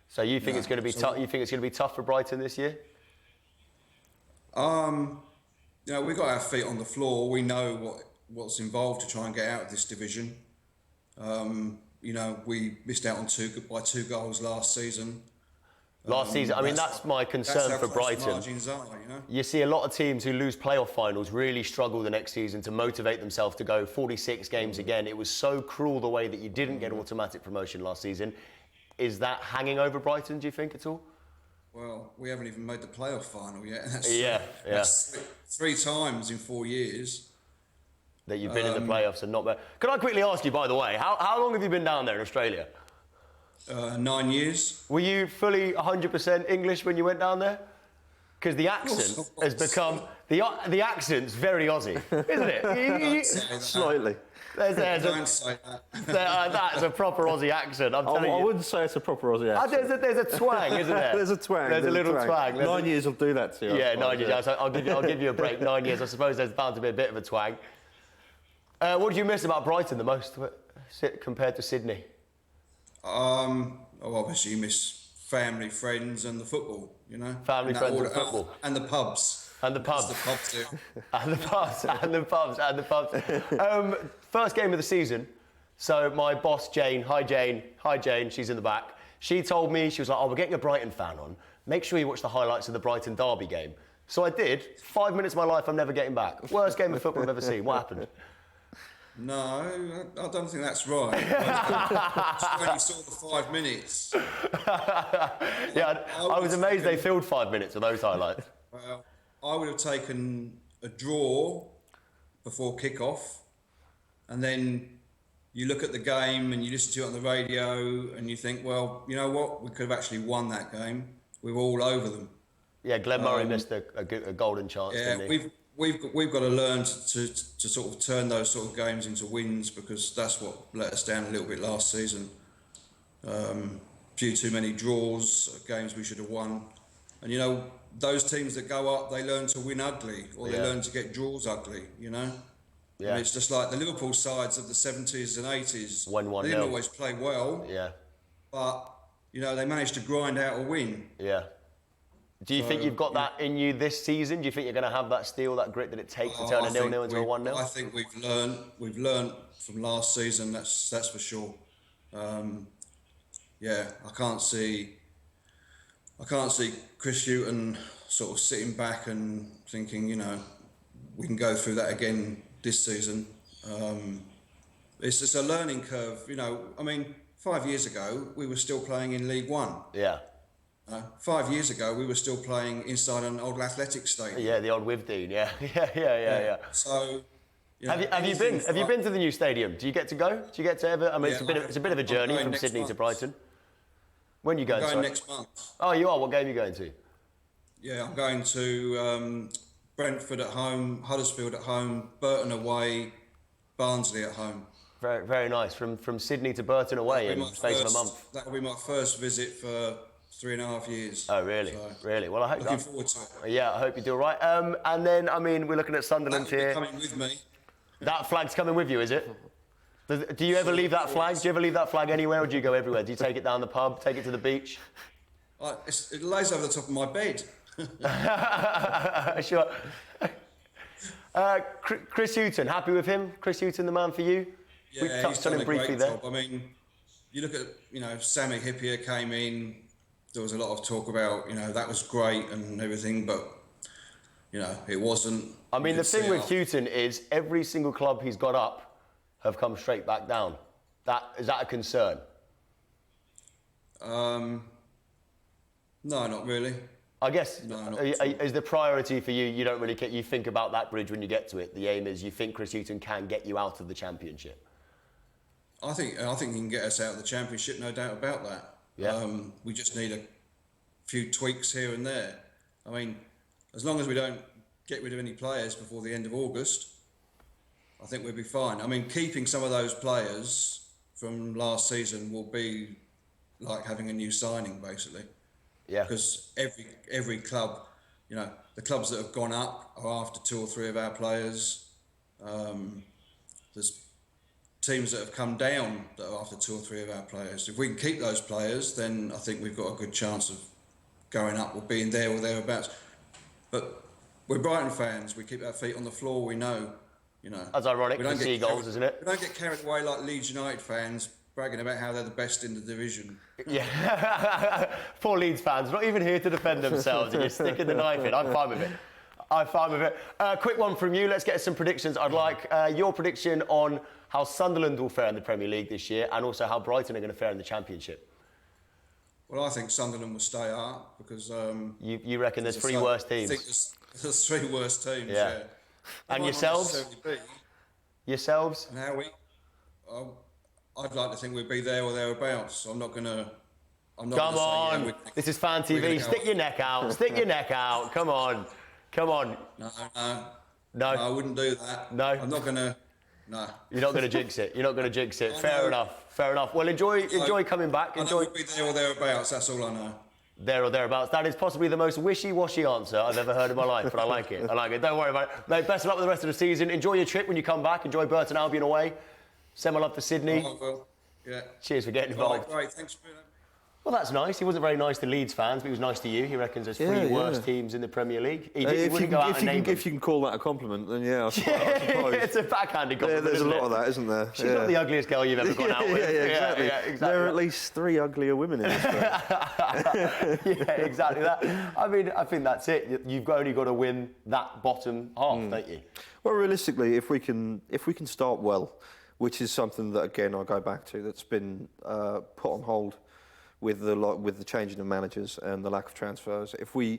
So you think it's going to be tough? You think it's going to be tough for Brighton this year? We've got our feet on the floor. We know what's involved to try and get out of this division. We missed out on 2 goals last season. That's my concern for Brighton. Margins are, You see a lot of teams who lose playoff finals really struggle the next season to motivate themselves to go 46 games again. It was so cruel the way that you didn't get automatic promotion last season. Is that hanging over Brighton, do you think, at all? Well, we haven't even made the playoff final yet. That's 3 times in 4 years. That you've been in the playoffs and not... Can I quickly ask you, by the way, how long have you been down there in Australia? 9 years. Were you fully 100% English when you went down there? Because the accent has become... The accent's very Aussie, isn't it? Slightly. Don't say that. That's a proper Aussie accent. I'm telling you. I wouldn't say it's a proper Aussie accent. There's a twang, isn't there? There's a twang. There's a little twang. 9 years will do that to you. Yeah, 9 years. I'll give you a break. 9 years. I suppose there's bound to be a bit of a twang. What do you miss about Brighton the most compared to Sydney? Obviously you miss family, friends, and the football. Family, friends, and football, and the pubs. And the pubs. The pubs too. And the pubs. First game of the season. So my boss, Jane, hi Jane, she's in the back. She told me, she was like, we're getting a Brighton fan on. Make sure you watch the highlights of the Brighton Derby game. So I did. 5 minutes of my life I'm never getting back. Worst game of football I've ever seen. What happened? No, I don't think that's right. When you saw the 5 minutes. I was amazed they filled 5 minutes of those highlights. Well, I would have taken a draw before kick-off, and then you look at the game and you listen to it on the radio and you think, well, you know what? We could have actually won that game. We were all over them. Yeah, Glenn Murray missed a golden chance, didn't he? We've got to learn to sort of turn those sort of games into wins, because that's what let us down a little bit last season. Few too many draws, games we should have won. And, those teams that go up, they learn to win ugly, or they learn to get draws ugly, Yeah. And it's just like the Liverpool sides of the 70s and 80s. They didn't always play well. Yeah. But, they managed to grind out a win. Yeah. Do you think you've got that in you this season? Do you think you're going to have that steel, that grit that it takes to turn a 0-0 into a 1-0? I think we've learned from last season. That's for sure. I can't see Chris Hughton sort of sitting back and thinking, we can go through that again this season. It's just a learning curve. 5 years ago, we were still playing in League One. Yeah. 5 years ago, we were still playing inside an old athletics stadium. Yeah, the old Withdean. Yeah. So, have you been to the new stadium? Do you get to go? Do you get to ever? I mean, it's a bit of a journey from Sydney to Brighton. When are you going? I'm going next month. Oh, you are. What game are you going to? Yeah, I'm going to Brentford at home, Huddersfield at home, Burton away, Barnsley at home. Very, very nice. From Sydney to Burton away in the space of a month. That will be my first visit for 3.5 years. Oh, really? So, really? Well, I hope. Looking forward to it. Yeah, I hope you do all right. And then, I mean, we're looking at Sunderland here. Coming with me. That flag's coming with you, is it? Do you ever leave that flag? Do you ever leave that flag anywhere, or do you go everywhere? Do you take it down the pub, take it to the beach? It lays over the top of my bed. Sure. Chris Hughton, happy with him? Chris Hughton, the man for you? Yeah, We've touched on him briefly there. I mean, you look at, Sammy Hippier came in. There was a lot of talk about, that was great and everything, but, it wasn't. I mean, the thing with Hughton is every single club he's got up have come straight back down. Is that a concern? No, not really. I guess, no, is the priority for you, you don't really care, you think about that bridge when you get to it. The aim is you think Chris Hughton can get you out of the Championship. I think he can get us out of the Championship, no doubt about that. Yeah. We just need a few tweaks here and there. I mean, as long as we don't get rid of any players before the end of August, I think we'll be fine. I mean, keeping some of those players from last season will be like having a new signing, basically. Yeah. Because every club, the clubs that have gone up are after 2 or 3 of our players. There's teams that have come down that are after 2 or 3 of our players. If we can keep those players, then I think we've got a good chance of going up or being there or thereabouts. But we're Brighton fans. We keep our feet on the floor. We know, That's ironic for Seagulls, isn't it? We don't get carried away like Leeds United fans bragging about how they're the best in the division. Yeah. Poor Leeds fans, not even here to defend themselves, and you're sticking the knife in. I'm fine with it. Quick one from you. Let's get some predictions. I'd like your prediction on how Sunderland will fare in the Premier League this year, and also how Brighton are going to fare in the Championship. Well, I think Sunderland will stay up because... you reckon there's 3 worse teams? I think there's 3 worse teams, yeah. And yourselves? Yourselves? And how I'd like to think we'd be there or thereabouts. I'm not going to... Come on, this is Fan TV. Stick your neck out. Stick your neck out. Come on. No, I wouldn't do that. No. I'm not going to... No. You're not going to jinx it. Fair enough. Well, enjoy coming back. I know we'll be there or thereabouts. That's all I know. There or thereabouts. That is possibly the most wishy-washy answer I've ever heard in my life, but I like it. Don't worry about it. Mate, best of luck with the rest of the season. Enjoy your trip when you come back. Enjoy Burton Albion away. Send my love to Sydney. Oh, well, yeah. Cheers for getting involved. Right, great. Thanks for that. Well, that's nice. He wasn't very nice to Leeds fans, but he was nice to you. He reckons there's 3 worse teams in the Premier League. He wouldn't go out and name them. If you can call that a compliment, then yeah, I suppose. It's a backhanded compliment. There's a lot of that, isn't there? She's not the ugliest girl you've ever gone out with. Exactly. Yeah, exactly. There are at least 3 uglier women in this game. Yeah, exactly that. I mean, I think that's it. You've only got to win that bottom half, don't you? Well, realistically, if we can start well, which is something that again I go back to, that's been put on hold with the changing of managers and the lack of transfers. If we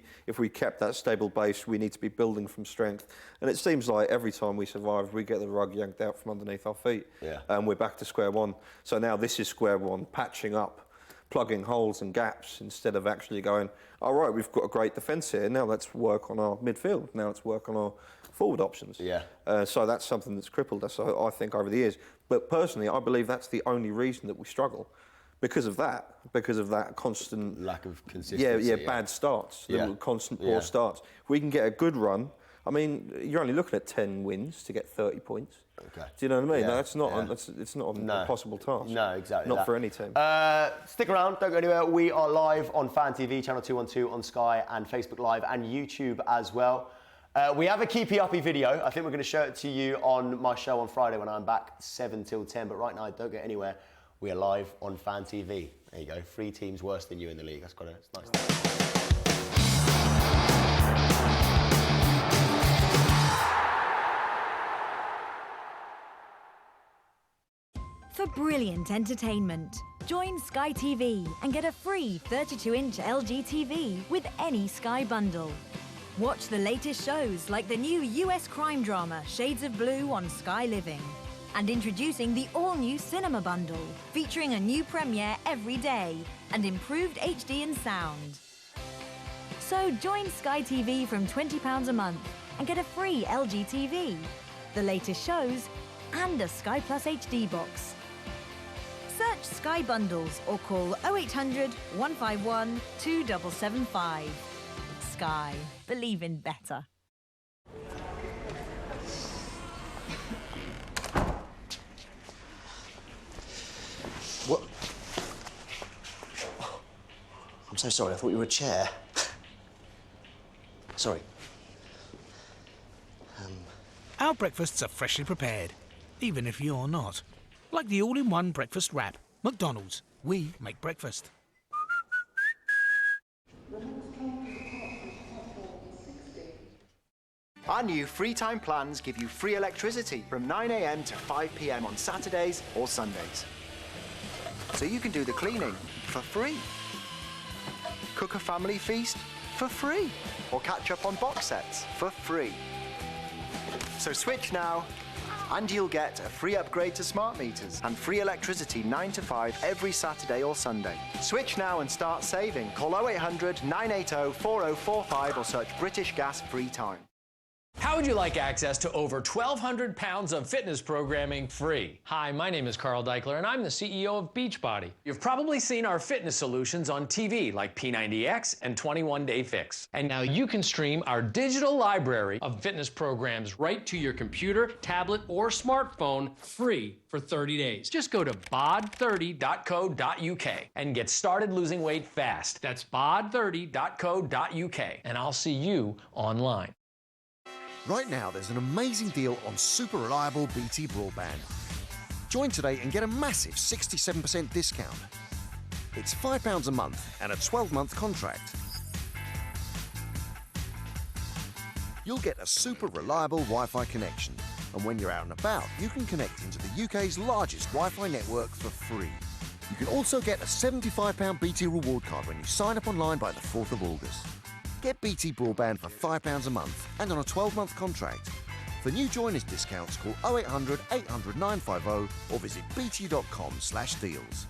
kept that stable base, we need to be building from strength. And it seems like every time we survive, we get the rug yanked out from underneath our feet. Yeah. And we're back to square one. So now this is square one, patching up, plugging holes and gaps instead of actually going, all right, we've got a great defence here. Now let's work on our midfield. Now let's work on our forward options. Yeah. So that's something that's crippled us, I think, over the years. But personally, I believe that's the only reason that we struggle. Because of that constant lack of consistency. Bad starts, constant poor starts. If we can get a good run, I mean, you're only looking at 10 wins to get 30 points. Okay. Do you know what I mean? Yeah. No, it's not an impossible task. No, exactly. Not for any team. Stick around, don't go anywhere. We are live on Fan TV, channel 212 on Sky and Facebook Live and YouTube as well. We have a Keepy Uppy video. I think we're going to show it to you on my show on Friday when I'm back 7 till 10. But right now, don't go anywhere. We are live on Fan TV. There you go. 3 teams worse than you in the league. It's nice. For brilliant entertainment, Join Sky TV and get a free 32-inch LG TV with any Sky bundle. Watch the latest shows like the new US crime drama Shades of Blue on Sky Living. And introducing the all-new Cinema Bundle, featuring a new premiere every day and improved HD and sound. So join Sky TV from £20 a month and get a free LG TV, the latest shows, and a Sky Plus HD box. Search Sky Bundles or call 0800 151 2775. Sky. Believe in better. What? I'm so sorry, I thought you were a chair. Sorry. Our breakfasts are freshly prepared, even if you're not. Like the all-in-one breakfast wrap. McDonald's. We make breakfast. Our new free time plans give you free electricity from 9 a.m. to 5 p.m. on Saturdays or Sundays. So you can do the cleaning for free. Cook a family feast for free. Or catch up on box sets for free. So switch now and you'll get a free upgrade to smart meters and free electricity 9 to 5 every Saturday or Sunday. Switch now and start saving. Call 0800 980 4045 or search British Gas Free Time. How would you like access to over 1,200 pounds of fitness programming free? Hi, my name is Carl Deichler, and I'm the CEO of Beachbody. You've probably seen our fitness solutions on TV, like P90X and 21 Day Fix. And now you can stream our digital library of fitness programs right to your computer, tablet, or smartphone free for 30 days. Just go to bod30.co.uk and get started losing weight fast. That's bod30.co.uk, and I'll see you online. Right now, there's an amazing deal on super reliable BT broadband. Join today and get a massive 67% discount. It's £5 a month and a 12-month contract. You'll get a super reliable Wi-Fi connection. And when you're out and about, you can connect into the UK's largest Wi-Fi network for free. You can also get a £75 BT reward card when you sign up online by the 4th of August. Get BT broadband for £5 a month and on a 12-month contract. For new joiners discounts, call 0800 800 950 or visit bt.com/deals.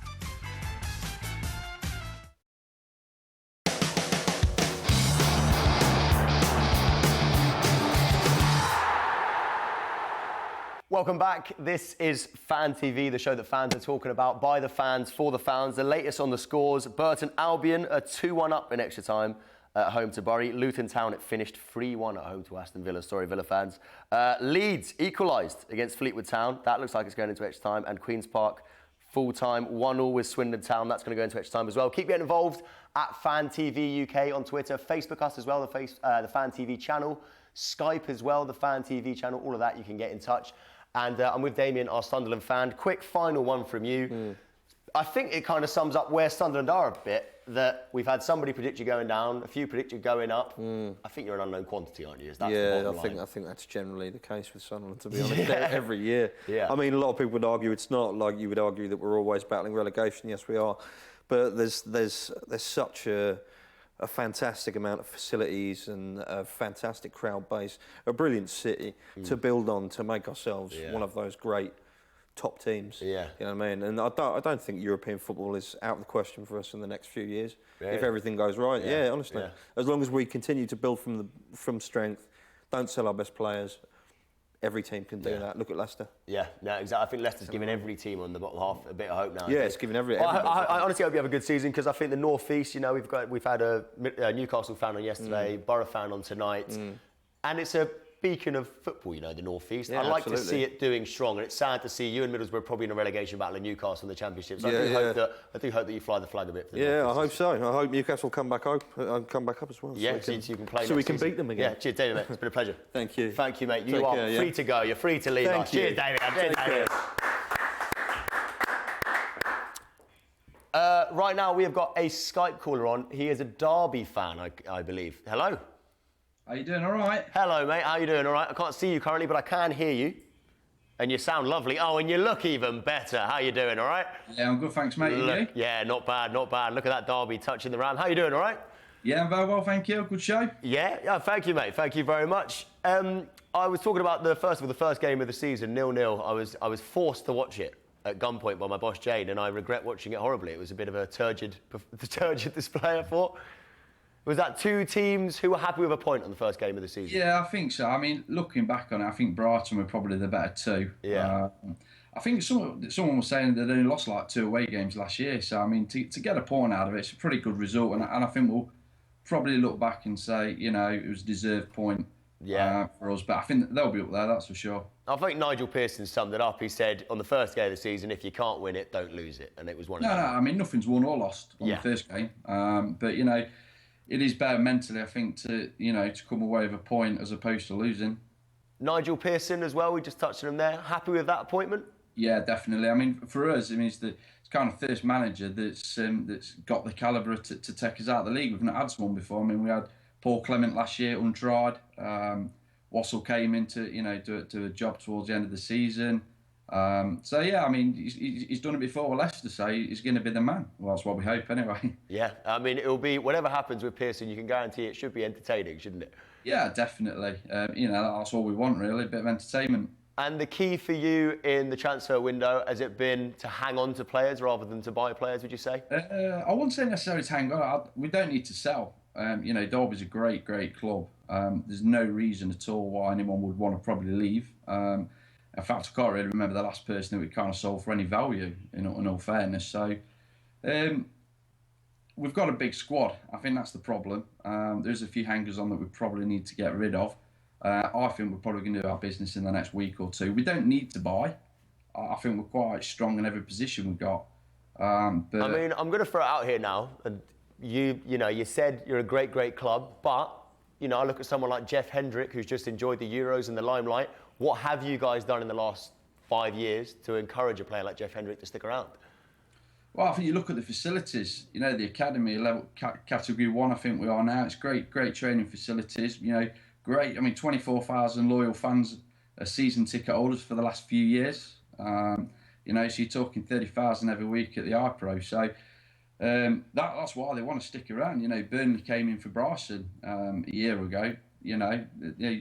Welcome back. This is Fan TV, the show that fans are talking about, by the fans, for the fans. The latest on the scores: Burton Albion are 2-1 up in extra time at home to Bury. Luton Town, it finished 3-1 at home to Aston Villa. Sorry, Villa fans. Leeds equalised against Fleetwood Town. That looks like it's going into extra time. And Queen's Park, full-time, 1-1 with Swindon Town. That's going to go into extra time as well. Keep getting involved at Fan TV UK on Twitter. Facebook us as well, the Fan TV channel. Skype as well, the Fan TV channel. All of that, you can get in touch. And I'm with Damien, our Sunderland fan. Quick final one from you. I think it kind of sums up where Sunderland are a bit, that we've had somebody predict you going down, a few predict you going up. I think you're an unknown quantity, aren't you? I think that's generally the case with Sunderland, to be honest, every year. Yeah. I mean, a lot of people would argue it's not. Like, you would argue that we're always battling relegation. Yes, we are. But there's such a fantastic amount of facilities and a fantastic crowd base, a brilliant city to build on, to make ourselves one of those great top teams. Yeah. You know what I mean? And I don't think European football is out of the question for us in the next few years. Really? If everything goes right. Yeah, honestly. Yeah. As long as we continue to build from strength, don't sell our best players, every team can do that. Look at Leicester. Yeah, no, exactly. I think Leicester's giving every team on the bottom half a bit of hope now. Yeah, it's giving every. I honestly hope you have a good season, because I think the North East, you know, we've had a Newcastle fan on yesterday, Borough fan on tonight, and it's a beacon of football, you know, the North East. I like to see it doing strong, and it's sad to see you and Middlesbrough probably in a relegation battle in Newcastle in the Championship. So I do hope that you fly the flag a bit. For the North East. I hope so. I hope Newcastle come back up as well. Yeah, so you can play. So we can beat them again. Yeah, cheers, David, mate. It's been a pleasure. Thank you. Thank you, mate. You are free to go. You're free to leave us. Cheers, David. Cheers, David. Right now, we have got a Skype caller on. He is a Derby fan, I believe. Hello. How you doing? All right. Hello, mate. How you doing? All right. I can't see you currently, but I can hear you. And you sound lovely. Oh, and you look even better. How you doing, all right? Yeah, I'm good, thanks, mate. Look, yeah, not bad, not bad. Look at that derby touching the ram. How you doing, all right? Yeah, I'm very well, thank you. Good show. Yeah, thank you, mate. Thank you very much. I was talking about the first game of the season, 0-0. I was forced to watch it at gunpoint by my boss Jane, and I regret watching it horribly. It was a bit of a turgid display, I thought. Was that two teams who were happy with a point on the first game of the season? Yeah, I think so. I mean, looking back on it, I think Brighton were probably the better two. Yeah. I think someone was saying that they only lost like 2 away games last year. So, I mean, to get a point out of it, it's a pretty good result. And I think we'll probably look back and say, you know, it was a deserved point for us. But I think they'll be up there, that's for sure. I think Nigel Pearson summed it up. He said, on the first game of the season, if you can't win it, don't lose it. And it was one of them. No, I mean, nothing's won or lost on the first game. But, you know, it is better mentally, I think, to come away with a point as opposed to losing. Nigel Pearson as well, we just touched on him there. Happy with that appointment? Yeah, definitely. I mean, for us, I mean, it's kind of first manager that's got the calibre to take us out of the league. We've not had someone before. I mean, we had Paul Clement last year, untried. Wassell came in to do a job towards the end of the season. So yeah, I mean, he's done it before with Leicester, so he's going to be the man. Well, that's what we hope, anyway. Yeah, I mean, it'll be whatever happens with Pearson. You can guarantee it should be entertaining, shouldn't it? Yeah, definitely. That's all we want, really, a bit of entertainment. And the key for you in the transfer window, has it been to hang on to players rather than to buy players, would you say? I wouldn't say necessarily to hang on. We don't need to sell. Derby's a great, great club. There's no reason at all why anyone would want to probably leave. In fact, I can't really remember the last person that we kind of sold for any value, in all fairness. So we've got a big squad. I think that's the problem. There's a few hangers on that we probably need to get rid of. I think we're probably going to do our business in the next week or two. We don't need to buy. I think we're quite strong in every position we've got. But I mean, I'm going to throw it out here now. And you said you're a great, great club, but I look at someone like Jeff Hendrick, who's just enjoyed the Euros and the limelight. What have you guys done in the last 5 years to encourage a player like Jeff Hendrick to stick around? Well, I think you look at the facilities. The academy level, category 1. I think we are now. It's great training facilities. Great. I mean, 24,000 loyal fans, season ticket holders for the last few years. So you're talking 30,000 every week at the iPro. So that's why they want to stick around. Burnley came in for Bryson a year ago.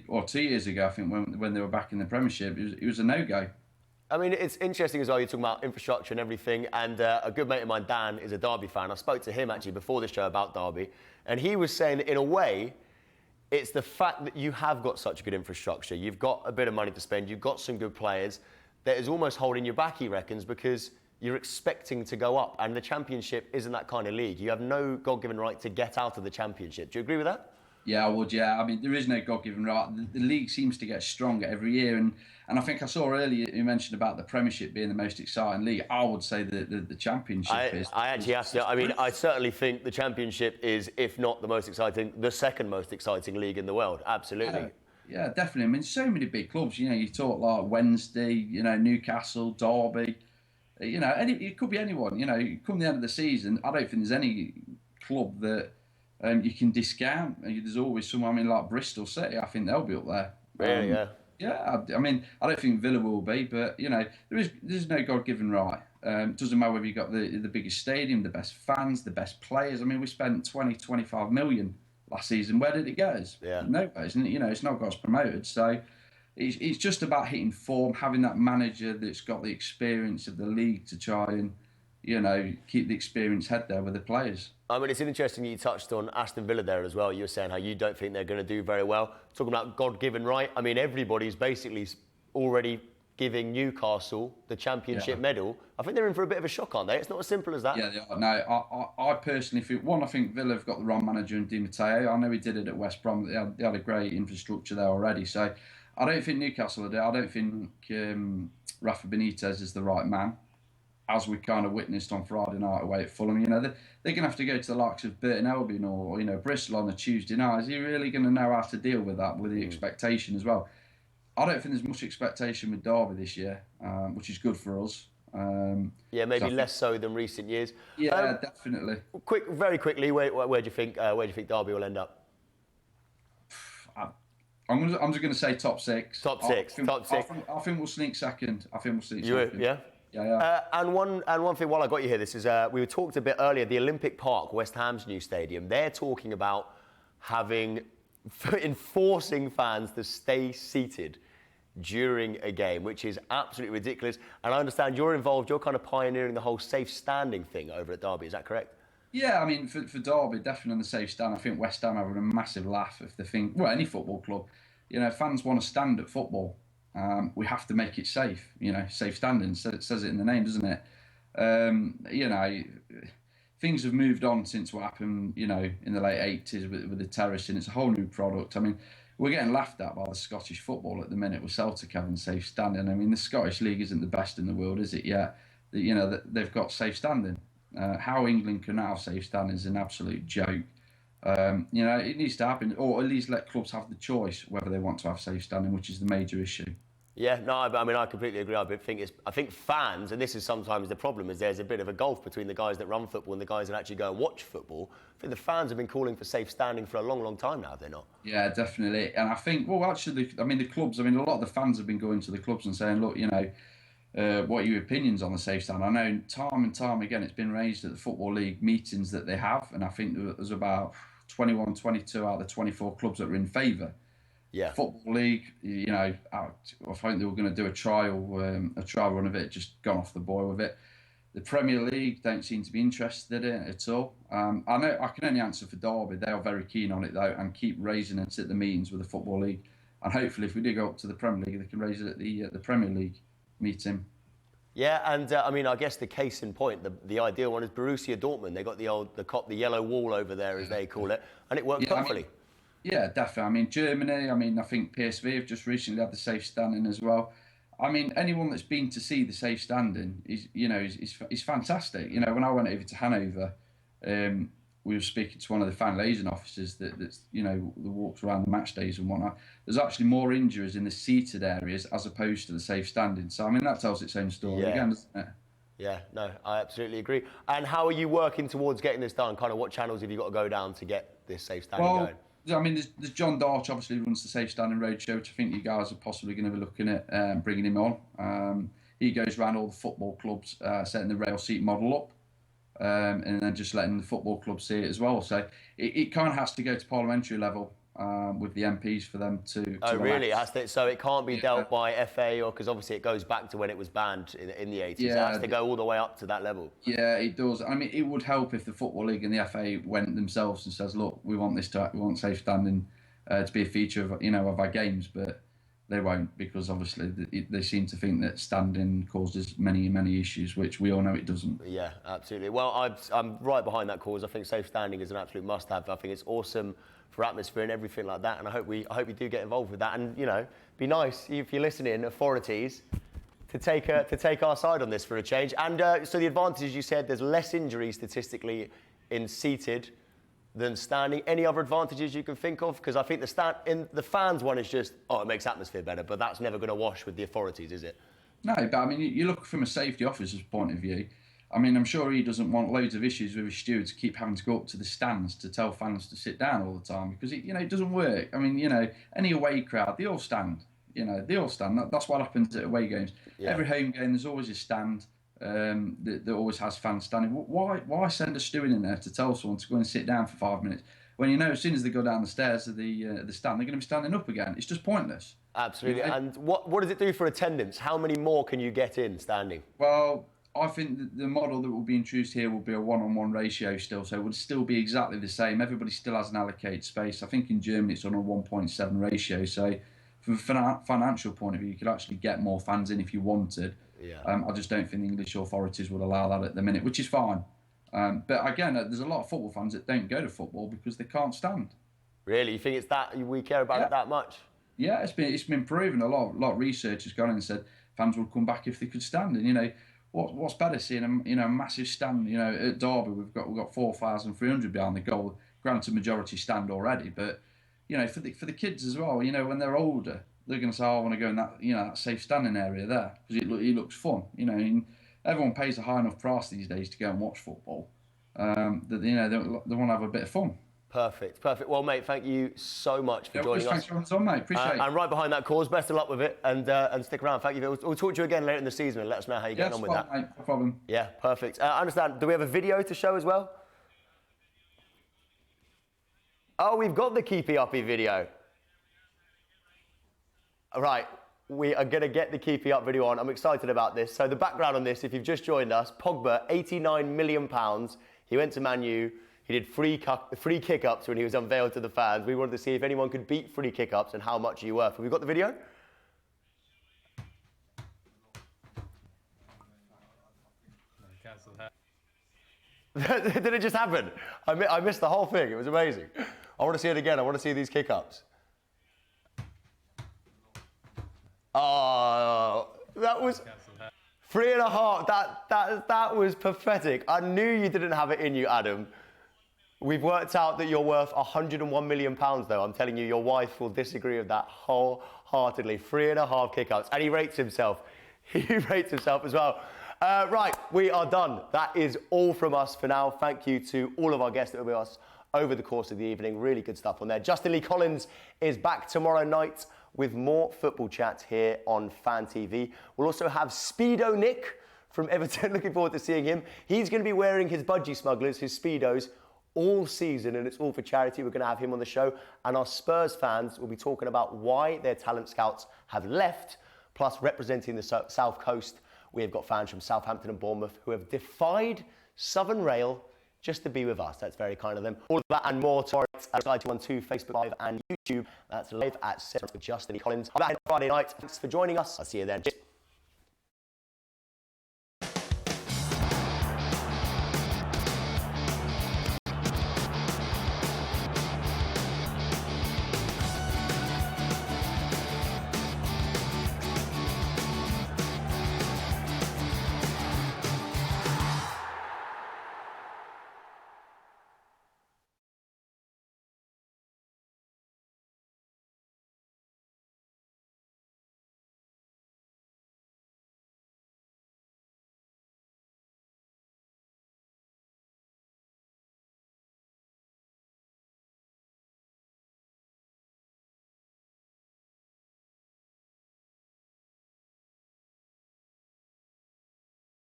Or 2 years ago, I think, when they were back in the Premiership, it was a no-go. I mean, it's interesting as well, you're talking about infrastructure and everything, and a good mate of mine, Dan, is a Derby fan. I spoke to him, actually, before this show about Derby, and he was saying that, in a way, it's the fact that you have got such good infrastructure, you've got a bit of money to spend, you've got some good players, that is almost holding you back, he reckons, because you're expecting to go up, and the Championship isn't that kind of league. You have no God-given right to get out of the Championship. Do you agree with that? Yeah, I would, yeah. I mean, there is no God-given right. The league seems to get stronger every year, and I think I saw earlier you mentioned about the Premiership being the most exciting league. I would say that the Championship is. I actually have to. I mean, I certainly think the Championship is, if not the most exciting, the second most exciting league in the world. Absolutely. Yeah, definitely. I mean, so many big clubs. You talk like Wednesday, Newcastle, Derby. It could be anyone. Come the end of the season, I don't think there's any club that you can discount. There's always someone. I mean, like Bristol City. I think they'll be up there. Really? Yeah. Yeah, I mean, I don't think Villa will be, but there's no God-given right. Doesn't matter whether you've got the biggest stadium, the best fans, the best players. I mean, we spent 25 million last season. Where did it go? Yeah. Nowhere, isn't it? It's not got us promoted. So it's just about hitting form, having that manager that's got the experience of the league to try and keep the experienced head there with the players. I mean, it's interesting you touched on Aston Villa there as well. You were saying how you don't think they're going to do very well. Talking about God-given right, I mean, everybody's basically already giving Newcastle the Championship medal. I think they're in for a bit of a shock, aren't they? It's not as simple as that. Yeah, they are. No, I personally think, I think Villa have got the wrong manager in Di Matteo. I know he did it at West Brom. They had a great infrastructure there already. So I don't think Newcastle are there. I don't think Rafa Benitez is the right man, as we kind of witnessed on Friday night away at Fulham. They're going to have to go to the likes of Burton Albion or Bristol on a Tuesday night. Is he really going to know how to deal with that, with the expectation as well? I don't think there's much expectation with Derby this year, which is good for us. Maybe less so than recent years. Yeah, definitely. Very quickly, where do you think Derby will end up? I I'm just going to say top six. Top six. I think we'll sneak second. Second. Yeah. Yeah. And one thing while I got you here, this is we talked a bit earlier. The Olympic Park, West Ham's new stadium. They're talking about enforcing fans to stay seated during a game, which is absolutely ridiculous. And I understand you're involved. You're kind of pioneering the whole safe standing thing over at Derby. Is that correct? Yeah, I mean, for Derby, definitely on the safe stand. I think West Ham having a massive laugh if they think, well, any football club, fans want to stand at football. We have to make it safe, safe standing. So it says it in the name, doesn't it? Things have moved on since what happened, in the late 80s with the terracing. It's a whole new product. I mean, we're getting laughed at by the Scottish football at the minute with Celtic having safe standing. I mean, the Scottish League isn't the best in the world, is it yet? They've got safe standing. How England can now have safe standing is an absolute joke. It needs to happen, or at least let clubs have the choice whether they want to have safe standing, which is the major issue. Yeah, no, I mean, I completely agree. I think fans, and this is sometimes the problem, is there's a bit of a gulf between the guys that run football and the guys that actually go and watch football. I think the fans have been calling for safe standing for a long, long time now, have they not? Yeah, definitely. And I think, the clubs, a lot of the fans have been going to the clubs and saying, look, what are your opinions on the safe stand? I know time and time again it's been raised at the Football League meetings that they have, and I think there's about 21, 22 out of the 24 clubs that are in favour. Yeah. Football League, I think they were going to do a trial run of it, just gone off the boil with it. The Premier League don't seem to be interested in it at all. I know I can only answer for Derby. They are very keen on it though, and keep raising it at the meetings with the Football League. And hopefully, if we do go up to the Premier League, they can raise it at the Premier League meeting. Yeah, and I guess the case in point, the ideal one is Borussia Dortmund. They got the yellow wall over there, as they call it, and it worked perfectly. Yeah, definitely. Germany, I think PSV have just recently had the safe standing as well. Anyone that's been to see the safe standing is fantastic. When I went over to Hanover, we were speaking to one of the fan liaison officers that walks around the match days and whatnot. There's actually more injuries in the seated areas as opposed to the safe standing. So that tells its own story again, doesn't it? Yeah, no, I absolutely agree. And how are you working towards getting this done? Kind of what channels have you got to go down to get this safe standing going? There's John Darch, obviously, who runs the Safe Standing Roadshow, which I think you guys are possibly going to be looking at bringing him on. He goes around all the football clubs, setting the rail seat model up, and then just letting the football clubs see it as well. So it kind of has to go to parliamentary level with the MPs for them to Oh, really? So it can't be dealt by FA, or because obviously it goes back to when it was banned in the 80s. Yeah, it has to go all the way up to that level. Yeah, it does. It would help if the Football League and the FA went themselves and says, look, we want safe standing to be a feature of our games, but they won't, because obviously they seem to think that standing causes many, many issues, which we all know it doesn't. Yeah, absolutely. Well, I'm right behind that cause. I think safe standing is an absolute must-have. I think it's awesome for atmosphere and everything like that, and I hope you do get involved with that. And be nice if you're listening, authorities, to take our side on this for a change. And so the advantages, you said, there's less injuries statistically in seated than standing. Any other advantages you can think of? Because I think the fans one is just, it makes atmosphere better, but that's never going to wash with the authorities, is it? No, but you look from a safety officer's point of view. I'm sure he doesn't want loads of issues with his stewards keep having to go up to the stands to tell fans to sit down all the time, because it doesn't work. Any away crowd, they all stand. They all stand. That's what happens at away games. Yeah. Every home game, there's always a stand that always has fans standing. Why send a steward in there to tell someone to go and sit down for 5 minutes when as soon as they go down the stairs of the stand, they're going to be standing up again? It's just pointless. Absolutely. And what does it do for attendance? How many more can you get in standing? Well, I think the model that will be introduced here will be a 1-on-1 ratio still, so it would still be exactly the same. Everybody still has an allocated space. I think in Germany it's on a 1.7 ratio, so from a financial point of view, you could actually get more fans in if you wanted. Yeah. I just don't think the English authorities would allow that at the minute, which is fine. But again, there's a lot of football fans that don't go to football because they can't stand. Really? You think it's that we care about it that much? Yeah, it's been proven. A lot of research has gone in and said fans would come back if they could stand. And what's better, seeing a massive stand? At Derby we've got 4,300 behind the goal. Granted, majority stand already, but for the kids as well. When they're older, they're going to say, I want to go in that that safe standing area there because it looks fun. And everyone pays a high enough price these days to go and watch football. That they want to have a bit of fun. Perfect, perfect. Well, mate, thank you so much for joining us. Thanks for having us on, mate. Appreciate it. And right behind that cause, best of luck with it, and stick around. Thank you. We'll talk to you again later in the season and let us know how you're getting on with that. Mate, no problem. Yeah, perfect. I understand. Do we have a video to show as well? Oh, we've got the Keepy Uppy video. All right, we are going to get the Keepy Up video on. I'm excited about this. So the background on this, if you've just joined us, Pogba, £89 million. He went to Man U. He did free kick-ups when he was unveiled to the fans. We wanted to see if anyone could beat free kick-ups and how much you were. Have we got the video? Did it just happen? I missed the whole thing. It was amazing. I want to see it again. I want to see these kick-ups. Oh, that was 3.5. That was pathetic. I knew you didn't have it in you, Adam. We've worked out that you're worth £101 million, though. I'm telling you, your wife will disagree with that wholeheartedly. 3.5 kick-outs. And he rates himself. He rates himself as well. Right, we are done. That is all from us for now. Thank you to all of our guests that were with us over the course of the evening. Really good stuff on there. Justin Lee Collins is back tomorrow night with more football chat here on Fan TV. We'll also have Speedo Nick from Everton. Looking forward to seeing him. He's going to be wearing his budgie smugglers, his Speedos, all season, and it's all for charity. We're going to have him on the show, and our Spurs fans will be talking about why their talent scouts have left. Plus, representing the South Coast, we have got fans from Southampton and Bournemouth who have defied Southern Rail just to be with us. That's very kind of them. All of that and more tomorrow at Sky 212, Facebook Live and YouTube. That's live at 7 with Justin Lee Collins. I'm back on Friday night. Thanks for joining us. I'll see you then.